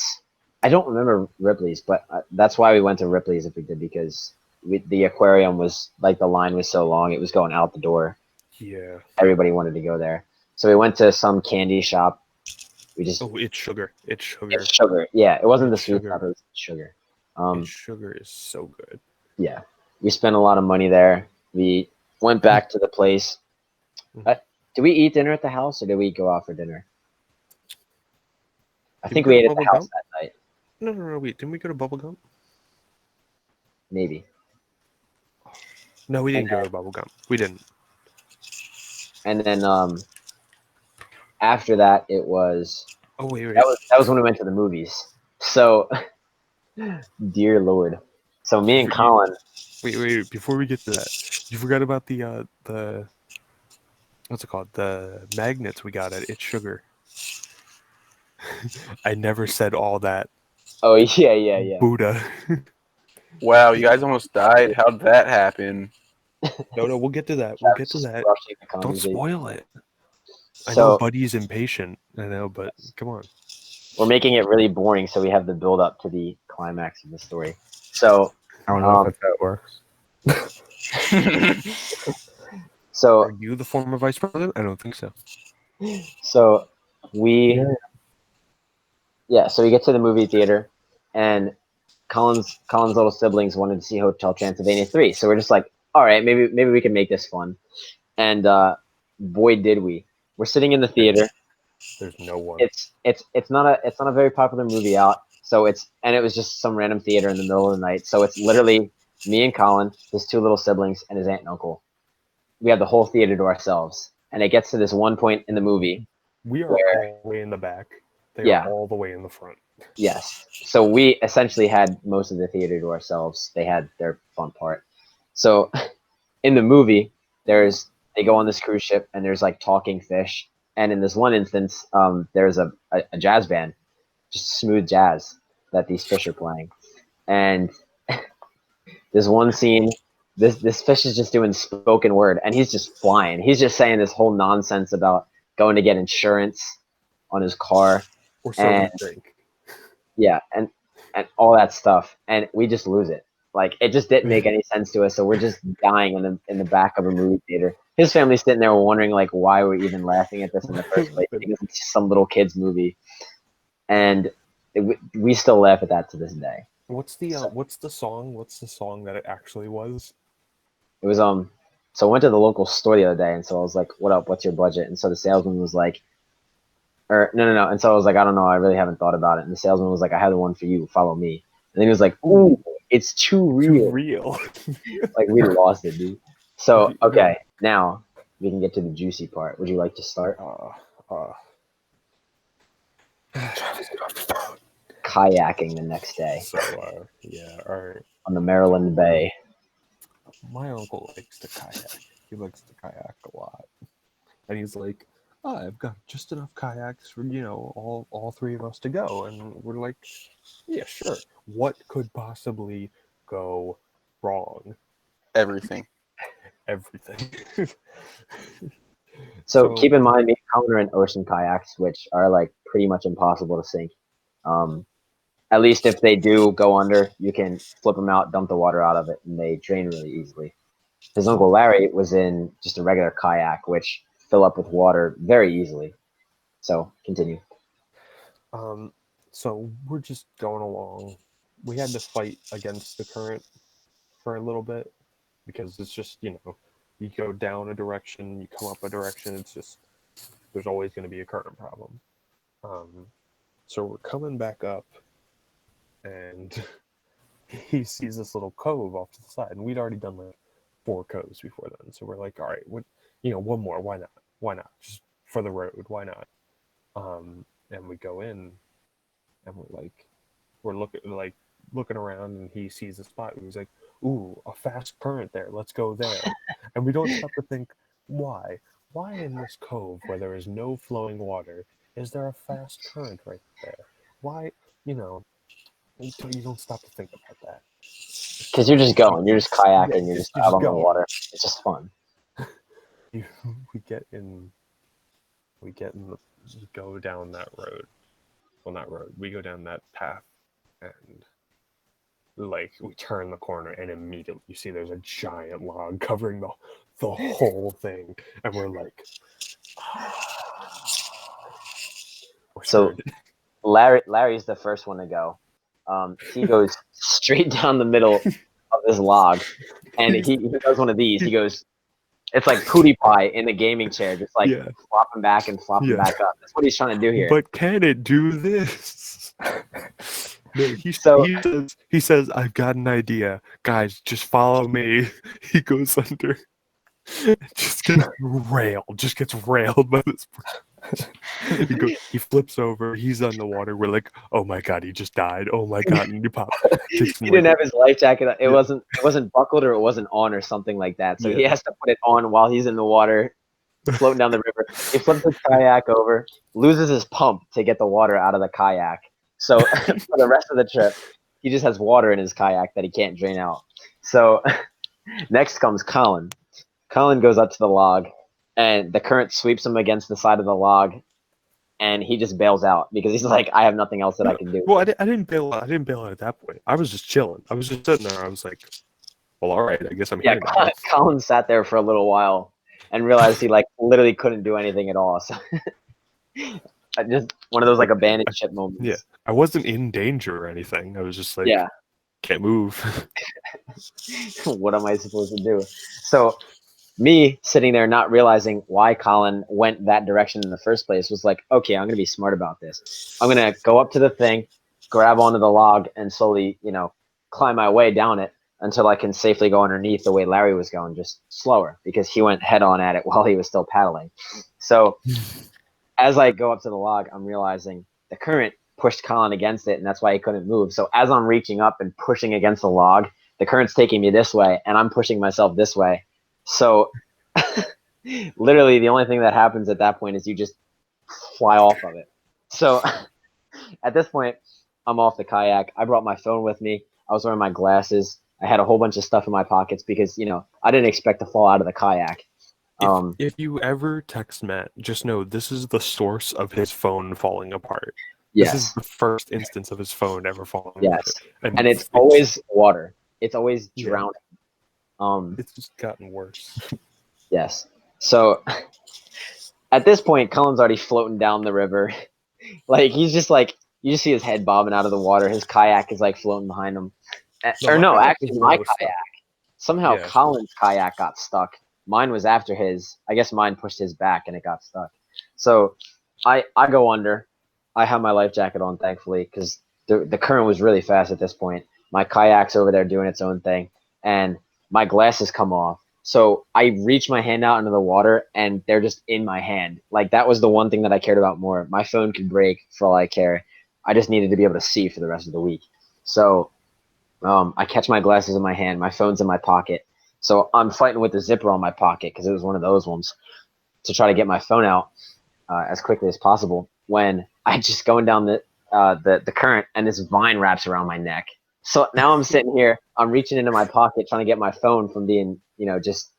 don't remember Ripley's, but that's why we went to Ripley's if we did, because the aquarium was like the line was so long, it was going out the door.
Yeah.
Everybody wanted to go there, so we went to some candy shop. We just
It's sugar. It's sugar.
it's sugar. Yeah, it wasn't
It's
the sweet
sugar.
stuff; it was sugar.
Sugar is so good.
Yeah, we spent a lot of money there. We went back to the place. Did we eat dinner at the house, or did we go out for dinner? I think we ate at the house that night.
No. Wait, didn't we go to Bubblegum?
Maybe.
No, we didn't go to Bubblegum. We didn't.
And then after that, it was.
Oh wait.
That was when we went to the movies. So, dear Lord. So me and Colin.
Wait. Before we get to that, you forgot about the what's it called? The magnets we got at It's Sugar. I never said all that.
Oh yeah.
Buddha.
Wow, you guys almost died. How'd that happen?
No, we'll get to that. We'll get to that. Don't spoil it. I know Buddy's impatient. I know, but come on.
We're making it really boring, so we have the build up to the climax of the story. So
I don't know if that's how it works.
So
are you the former vice president? I don't think so.
So we so we get to the movie theater, and Colin's little siblings wanted to see Hotel Transylvania 3. So we're just like, all right, maybe we can make this fun. And boy, did we! We're sitting in the theater.
There's no one.
It's not a very popular movie out. So it was just some random theater in the middle of the night. So it's literally me and Colin, his two little siblings, and his aunt and uncle. We have the whole theater to ourselves. And it gets to this one point in the movie.
We are all the way in the back. They are all the way in the front.
Yes. So we essentially had most of the theater to ourselves. They had their fun part. So in the movie, they go on this cruise ship, and there's like talking fish. And in this one instance, there's a jazz band, just smooth jazz that these fish are playing. And there's one scene, this fish is just doing spoken word, and he's just flying. He's just saying this whole nonsense about going to get insurance on his car.
Or so we think.
Yeah, and all that stuff, and we just lose it. Like, it just didn't make any sense to us, so we're just dying in the back of a movie theater. His family's sitting there wondering like why we're even laughing at this in the first place, because it's just some little kid's movie, and we still laugh at that to this day.
What's the song? What's the song that it actually was?
It was So I went to the local store the other day, and so I was like, "What up? What's your budget?" And so the salesman was like, no. And so I was like, "I don't know. I really haven't thought about it." And the salesman was like, "I have the one for you. Follow me." And then he was like, "Ooh, it's too real."
Too real.
Like, we lost it, dude. So okay, now we can get to the juicy part. Would you like to start? Kayaking the next day.
So all right.
On the Maryland Bay.
My uncle likes to kayak. He likes to kayak a lot. And he's like, oh, I've got just enough kayaks for, all three of us to go. And we're like, yeah, sure. What could possibly go wrong?
Everything.
Everything.
So keep in mind, me and Colin are in ocean kayaks, which are like pretty much impossible to sink. At least if they do go under, you can flip them out, dump the water out of it, and they drain really easily. His uncle Larry was in just a regular kayak, which fill up with water very easily. So continue.
So we're just going along. We had to fight against the current for a little bit because it's just, you go down a direction, you come up a direction. It's just, there's always going to be a current problem. So we're coming back up, and he sees this little cove off to the side, and we'd already done like 4 coves before then. So we're like, all right, one more. Why not? Why not? Just for the road. Why not? And we go in, and we're looking around, and he sees a spot. He's like, ooh, a fast current there. Let's go there. And we don't stop to think, why? Why in this cove where there is no flowing water is there a fast current right there? Why, you don't stop to think about that.
Because you're just going. You're just kayaking.
Yeah,
you're just
you're
out
just
on the
going.
water. It's just fun.
We go down that road. Well, not road. We go down that path, and we turn the corner, and immediately you see there's a giant log covering the whole thing, and we're like, we're
So
screwed.
Larry's the first one to go. He goes straight down the middle of this log, and he does one of these. He goes, it's like Pootie Pie in the gaming chair, just like flopping back and flopping back up. That's what he's trying to do here.
But can it do this? No, he says, I've got an idea. Guys, just follow me. He goes under. Just gets railed by this person. He flips over, he's on the water. We're like, oh my god, he just died. Oh my god, and you pop.
He didn't have his life jacket. It wasn't buckled, or it wasn't on, or something like that. So he has to put it on while he's in the water, floating down the river. He flips his kayak over, loses his pump to get the water out of the kayak. So for the rest of the trip, he just has water in his kayak that he can't drain out. So next comes Colin. Colin goes up to the log, and the current sweeps him against the side of the log, and he just bails out because he's like, I have nothing else that I can do.
Well, I didn't bail out. I didn't bail out at that point. I was just chilling. I was just sitting there. I was like, well, all right, I guess I'm here now.
Colin sat there for a little while and realized he literally couldn't do anything at all. So just one of those abandoned ship moments.
Yeah, I wasn't in danger or anything. I was just like, can't move.
What am I supposed to do? So me sitting there not realizing why Colin went that direction in the first place was like, okay, I'm going to be smart about this. I'm going to go up to the thing, grab onto the log, and slowly, climb my way down it until I can safely go underneath the way Larry was going, just slower, because he went head on at it while he was still paddling. So as I go up to the log, I'm realizing the current pushed Colin against it, and that's why he couldn't move. So as I'm reaching up and pushing against the log, the current's taking me this way, and I'm pushing myself this way. So literally the only thing that happens at that point is you just fly off of it. So at this point, I'm off the kayak. I brought my phone with me. I was wearing my glasses. I had a whole bunch of stuff in my pockets because, I didn't expect to fall out of the kayak.
If you ever text Matt, just know this is the source of his phone falling apart.
Yes.
This is the first instance of his phone ever falling apart.
Yes. And it's always water. It's always drowning.
It's just gotten worse.
Yes. So at this point, Colin's already floating down the river. He's just you just see his head bobbing out of the water. His kayak is floating behind him. Actually, my kayak. Somehow Colin's kayak got stuck. Mine was after his. I guess mine pushed his back and it got stuck. So I go under. I have my life jacket on, thankfully, because the current was really fast at this point. My kayak's over there doing its own thing, and my glasses come off. So I reach my hand out into the water, and they're just in my hand. That was the one thing that I cared about more. My phone could break for all I care. I just needed to be able to see for the rest of the week. So I catch my glasses in my hand. My phone's in my pocket. So I'm fighting with the zipper on my pocket because it was one of those ones. to try to get my phone out as quickly as possible when I just going down the current, and this vine wraps around my neck. So now I'm sitting here, I'm reaching into my pocket trying to get my phone from being, just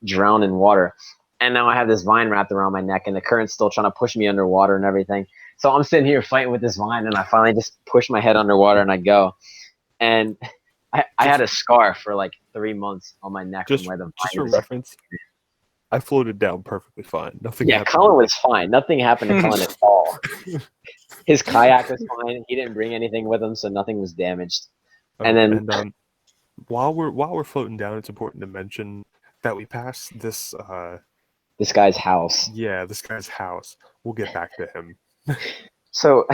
drowned in water. And now I have this vine wrapped around my neck, and the current's still trying to push me underwater and everything. So I'm sitting here fighting with this vine, and I finally just push my head underwater and I go. And I had a scar for like 3 months on my neck from where the vine
just for
was.
reference, I floated down perfectly fine. Nothing
Yeah,
happened.
Colin was fine. Nothing happened to Colin at all. His kayak was fine. He didn't bring anything with him, so nothing was damaged. And then
while we're floating down, it's important to mention that we passed this
this guy's house.
Yeah, this guy's house. We'll get back to him.
So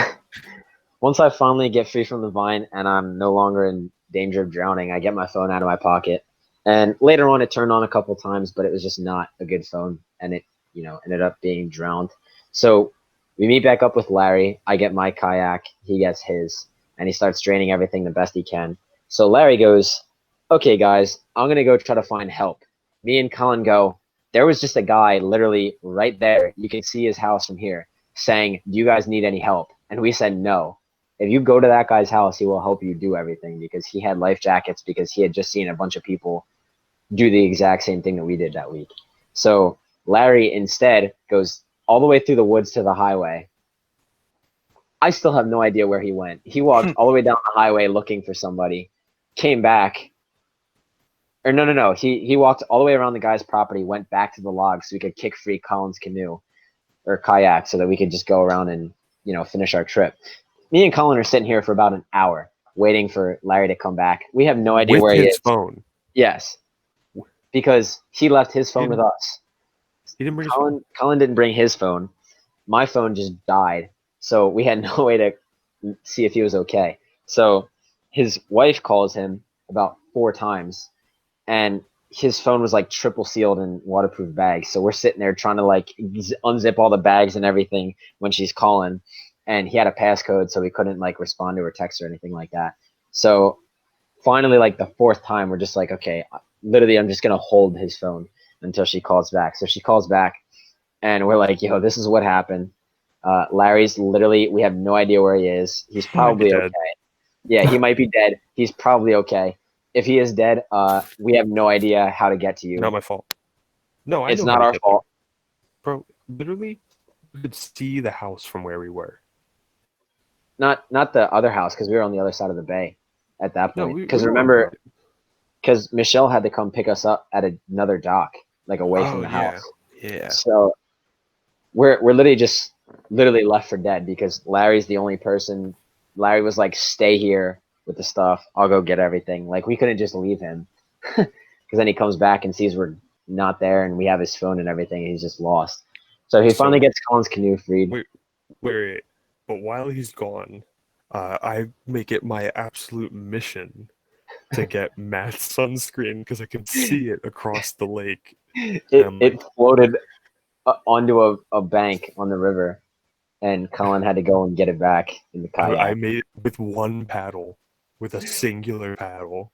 once I finally get free from the vine and I'm no longer in danger of drowning, I get my phone out of my pocket. And later on, it turned on a couple times, but it was just not a good phone, and it, ended up being drowned. So we meet back up with Larry. I get my kayak, he gets his, and he starts draining everything the best he can. So Larry goes, "Okay, guys, I'm gonna go try to find help." Me and Colin go. There was just a guy literally right there. You can see his house from here, saying, "Do you guys need any help?" And we said no. If you go to that guy's house, he will help you do everything, because he had life jackets, because he had just seen a bunch of people do the exact same thing that we did that week. So Larry instead goes all the way through the woods to the highway. I still have no idea where he went. He walked all the way down the highway looking for somebody, came back. Or no. He walked all the way around the guy's property, went back to the log so we could kick free Colin's canoe or kayak so that we could just go around and, finish our trip. Me and Colin are sitting here for about an hour waiting for Larry to come back. We have no idea where he is.
With his phone.
Yes. Because he left his phone with us.
He didn't bring his phone.
Colin didn't bring his phone. My phone just died. So we had no way to see if he was okay. So his wife calls him about 4 times, and his phone was like triple sealed in waterproof bags. So we're sitting there trying to like unzip all the bags and everything when she's calling. And he had a passcode, so we couldn't like respond to her text or anything like that. So finally, like the 4th time, we're just like, okay, literally, I'm just going to hold his phone until she calls back. So she calls back, and we're like, yo, this is what happened. Larry's literally, we have no idea where he is. He's probably okay. Yeah, he might be dead. He's probably okay. If he is dead, we have no idea how to get to you.
Not my fault. No,
it's not our fault.
Bro, literally, we could see the house from where we were.
Not the other house, because we were on the other side of the bay at that point. Because remember, because Michelle had to come pick us up at another dock, like away from the house.
Yeah.
So we're literally left for dead, because Larry's the only person. Larry was like, "Stay here with the stuff. I'll go get everything." Like, we couldn't just leave him, because then he comes back and sees we're not there, and we have his phone and everything, and he's just lost. So he finally gets Colin's canoe freed.
Wait. But while he's gone, I make it my absolute mission to get Matt's sunscreen, because I can see it across the lake.
It floated onto a bank on the river, and Colin had to go and get it back in the kayak.
I made it with one paddle, with a singular paddle.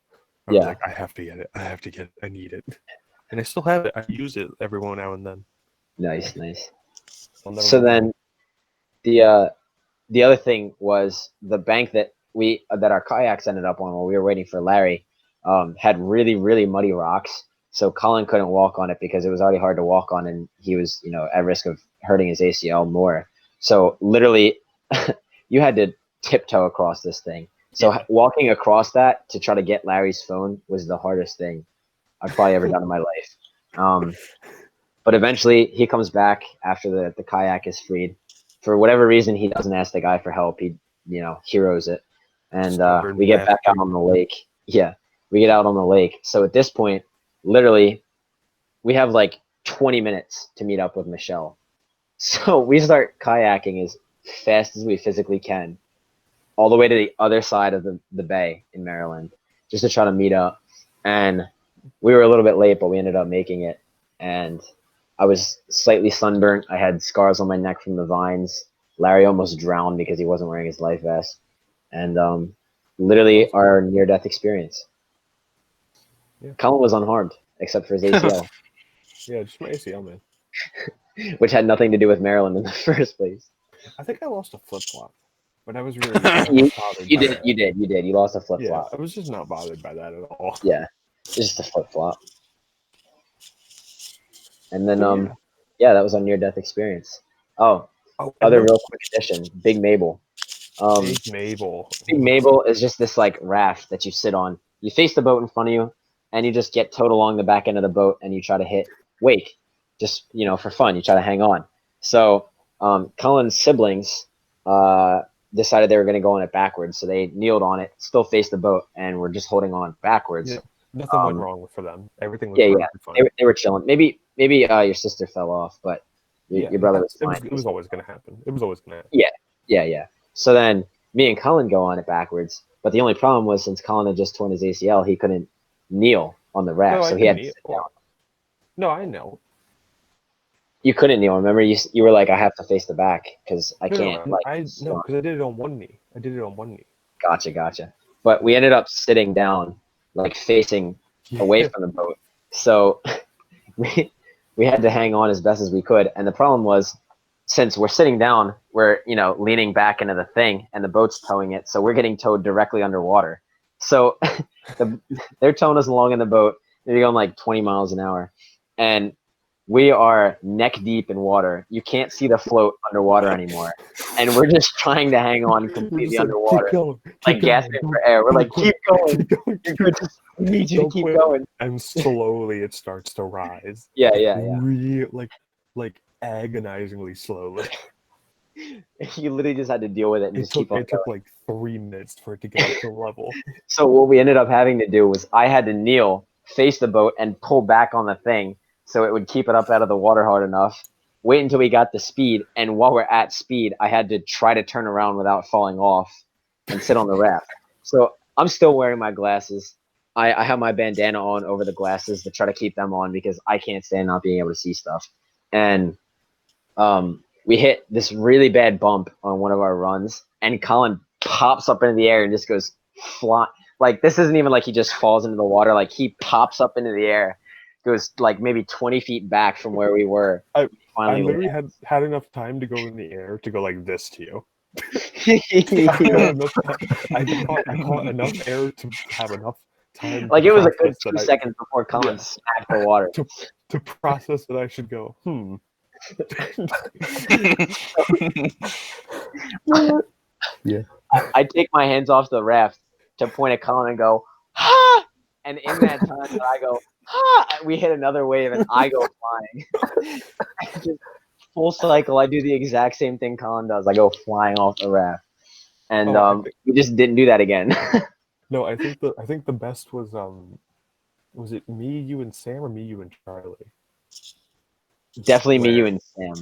I was like, I have to get it. I need it. And I still have it. I use it every now and then.
Nice. So then the other thing was the bank that our kayaks ended up on while we were waiting for Larry had really, really muddy rocks. So Colin couldn't walk on it because it was already hard to walk on, and he was, at risk of hurting his ACL more. So literally, you had to tiptoe across this thing. So walking across that to try to get Larry's phone was the hardest thing I've probably ever done in my life. But eventually, he comes back after the kayak is freed. For whatever reason, he doesn't ask the guy for help. He, heroes it. And we get back out on the lake. Yeah, we get out on the lake. So at this point, literally, we have like 20 minutes to meet up with Michelle. So we start kayaking as fast as we physically can, all the way to the other side of the bay in Maryland, just to try to meet up. And we were a little bit late, but we ended up making it. And I was slightly sunburnt. I had scars on my neck from the vines. Larry almost drowned because he wasn't wearing his life vest. And literally our near-death experience. Yeah. Colin was unharmed, except for his ACL.
Yeah, just my ACL, man.
which had nothing to do with Maryland in the first place.
I think I lost a flip flop, but I was really
You,
not bothered by that.
you did. You lost a flip
Yeah,
flop.
I was just not bothered by that at all.
Yeah, it's just a flip flop. And then
So,
yeah, that was a near death experience. Oh,
Oh,
other real quick addition, Big Mabel.
Big Mabel.
Big Mabel is just this like raft that you sit on. You face the boat in front of you, and you just get towed along the back end of the boat, and you try to hit wake, just for fun. You try to hang on. So Colin's siblings decided they were going to go on it backwards, so they kneeled on it, still faced the boat, and were just holding on backwards.
Yeah, nothing went wrong for them. Everything was fine.
They were chilling. Maybe your sister fell off, but your brother was fine.
It was always going to happen. It was always going to happen.
Yeah. So then me and Colin go on it backwards, but the only problem was since Colin had just torn his ACL, he couldn't kneel on the raft, so he had to sit down.
No, I know.
You couldn't kneel. Remember, you were like, I have to face the back because I can't.
No, because I did it on one knee.
Gotcha. But we ended up sitting down, like facing away from the boat. So we had to hang on as best as we could. And the problem was, since we're sitting down, we're leaning back into the thing, and the boat's towing it, so we're getting towed directly underwater. So they're towing us along in the boat. They're going like 20 miles an hour, and we are neck deep in water. You can't see the float underwater anymore, and we're just trying to hang on completely underwater, like gasping for air. We're like, keep going. We need you to keep going.
And slowly it starts to rise.
Yeah.
Like agonizingly slowly.
You literally just had to deal with it and just keep on going.
It took like 3 minutes for it to get up to level.
So what we ended up having to do was I had to kneel, face the boat, and pull back on the thing so it would keep it up out of the water hard enough. Wait until we got the speed, and while we're at speed, I had to try to turn around without falling off and sit on the raft. So I'm still wearing my glasses. I have my bandana on over the glasses to try to keep them on because I can't stand not being able to see stuff. And we hit this really bad bump on one of our runs, and Colin pops up into the air and just goes fly. Like, this isn't even like he just falls into the water. Like, he pops up into the air, goes like maybe 20 feet back from where we were.
I literally had enough time to go in the air to go like this to you. I caught enough air to have enough time.
Like, it was a good 2 seconds before Colin smacked the water.
To process that I should go,
Yeah.
I take my hands off the raft to point at Colin and go, ha! And in that time that I go, ha! We hit another wave and I go flying. Just full cycle, I do the exact same thing Colin does. I go flying off the raft. And we just didn't do that again.
No, I think the best was it me, you, and Sam, or me, you, and Charlie?
Definitely me, you, and Sam.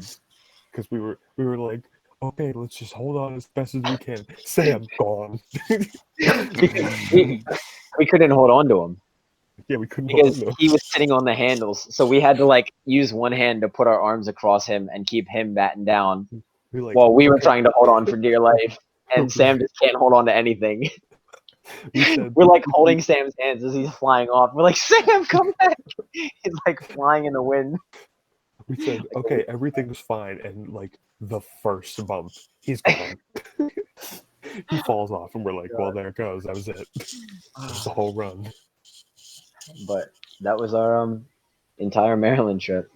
Because we were like, okay, let's just hold on as best as we can. Sam, gone.
we couldn't hold on to him.
Yeah, we couldn't
because
hold on to him.
he was sitting on the handles, so we had to like use one hand to put our arms across him and keep him battened down, while we were trying to hold on for dear life. And Sam just can't hold on to anything. We're like holding Sam's hands as he's flying off. We're like, Sam, come back! He's like flying in the wind.
We said, okay, everything's fine, and like the first bump, he's gone. He falls off, and we're like, well, there it goes. That was it. That was the whole run.
But that was our entire Maryland trip.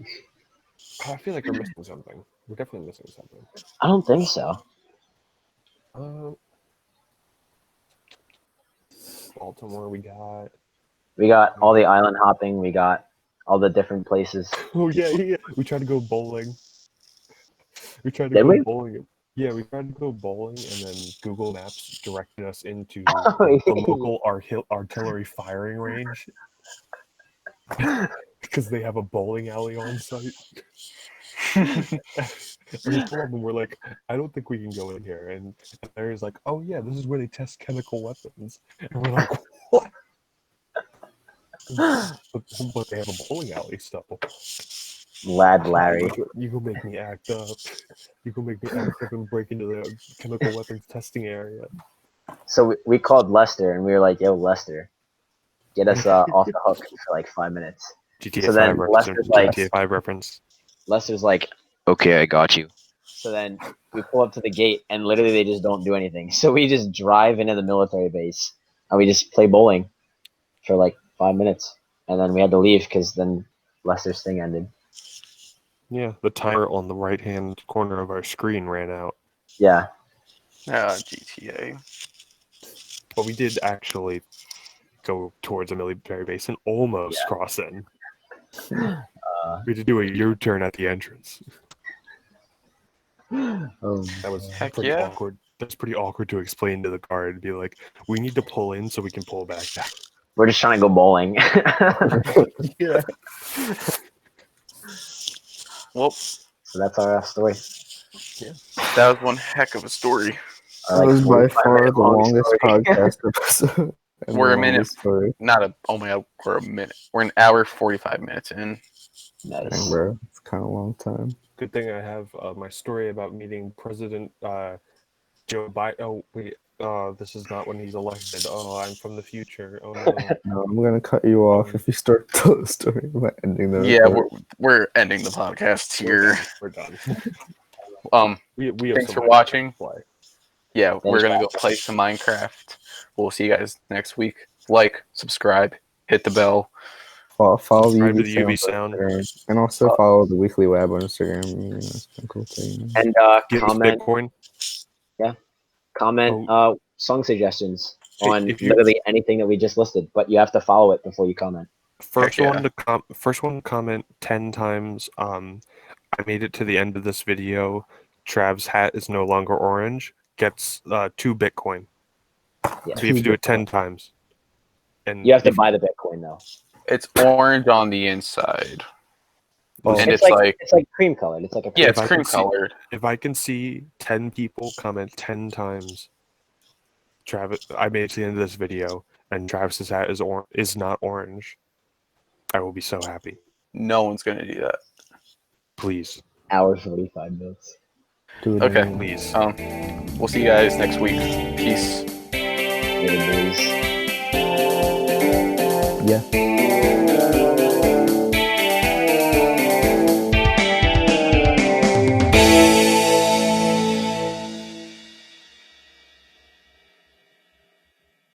I feel like we're missing something. We're definitely missing something.
I don't think so.
Baltimore, we
got all the island hopping. We got all the different places.
Oh yeah. We tried to go bowling. We tried to go bowling. Yeah, we tried to go bowling, and then Google Maps directed us into the local artillery firing range because they have a bowling alley on site. And we pull up and we're like, I don't think we can go in here. And Larry's like, oh yeah, this is where they test chemical weapons. And we're like, what? But they have a bowling alley still.
Lad Larry.
You go make me act up. You go make me act up and break into the chemical weapons testing area.
So we called Lester and we were like, yo, Lester, get us off the hook for like 5 minutes.
GTA
so
5
then
reference.
Lester's like,
GTA 5 reference.
Lester's like, okay, I got you. So then we pull up to the gate, and literally they just don't do anything. So we just drive into the military base, and we just play bowling for like 5 minutes, and then we had to leave because then Lester's thing ended.
Yeah, the timer on the right-hand corner of our screen ran out.
Yeah.
GTA.
But we did actually go towards a military base and almost cross in. We had to do a U-turn at the entrance. That was
Heck
pretty
yeah.
awkward. That's pretty awkward to explain to the guard and be like, we need to pull in so we can pull back down.
We're just trying to go bowling.
Yeah.
Well,
So that's our story.
that was one heck of a story.
That was by far the longest
story.
podcast episode. and
We're
the
a minute.
longest story.
Not a. Oh my god, we're a minute. We're an hour 45 minutes in.
Dang,
Nice.
bro. It's kind of a long time.
Good thing I have my story about meeting President Joe Biden. Oh, wait. This is not when he's elected. Oh, I'm from the future. Oh, no.
No, I'm going to cut you off if you start to tell the story. I'm ending the
Yeah,
record.
we're ending the podcast here.
We're done. We have
Thanks
some
for watching.
Play.
Yeah, we're gonna go play some Minecraft. We'll see you guys next week. Like, subscribe, hit the bell.
Follow
Subscribe
the
to the
UV
UV Sound.
Instagram, and also follow the Weekly Wab on Instagram. You know, it's been cool too.
And
Give us
comment,
Bitcoin.
song suggestions
Hey,
on
if you-
literally anything that we just listed, but you have to follow it before you comment.
First
Heck
one to comment 10 times. I made it to the end of this video. Trav's hat is no longer orange. Gets 2 Bitcoin.
Yeah.
So you have to do it 10 times. And
You have to buy the Bitcoin though.
It's orange on the inside,
Oh,
and
It's
it's
like cream colored. It's like a
yeah,
If
it's
I
cream
can see-
colored.
If I can see 10 people comment 10 times, Travis, I made it to the end of this video, and Travis's hat is not orange, I will be so happy.
No one's gonna do that.
Please.
hour 45 minutes.
Do it
Okay.
anyway.
Please.
We'll see you guys next week. Peace.
Later, boys.
Yeah.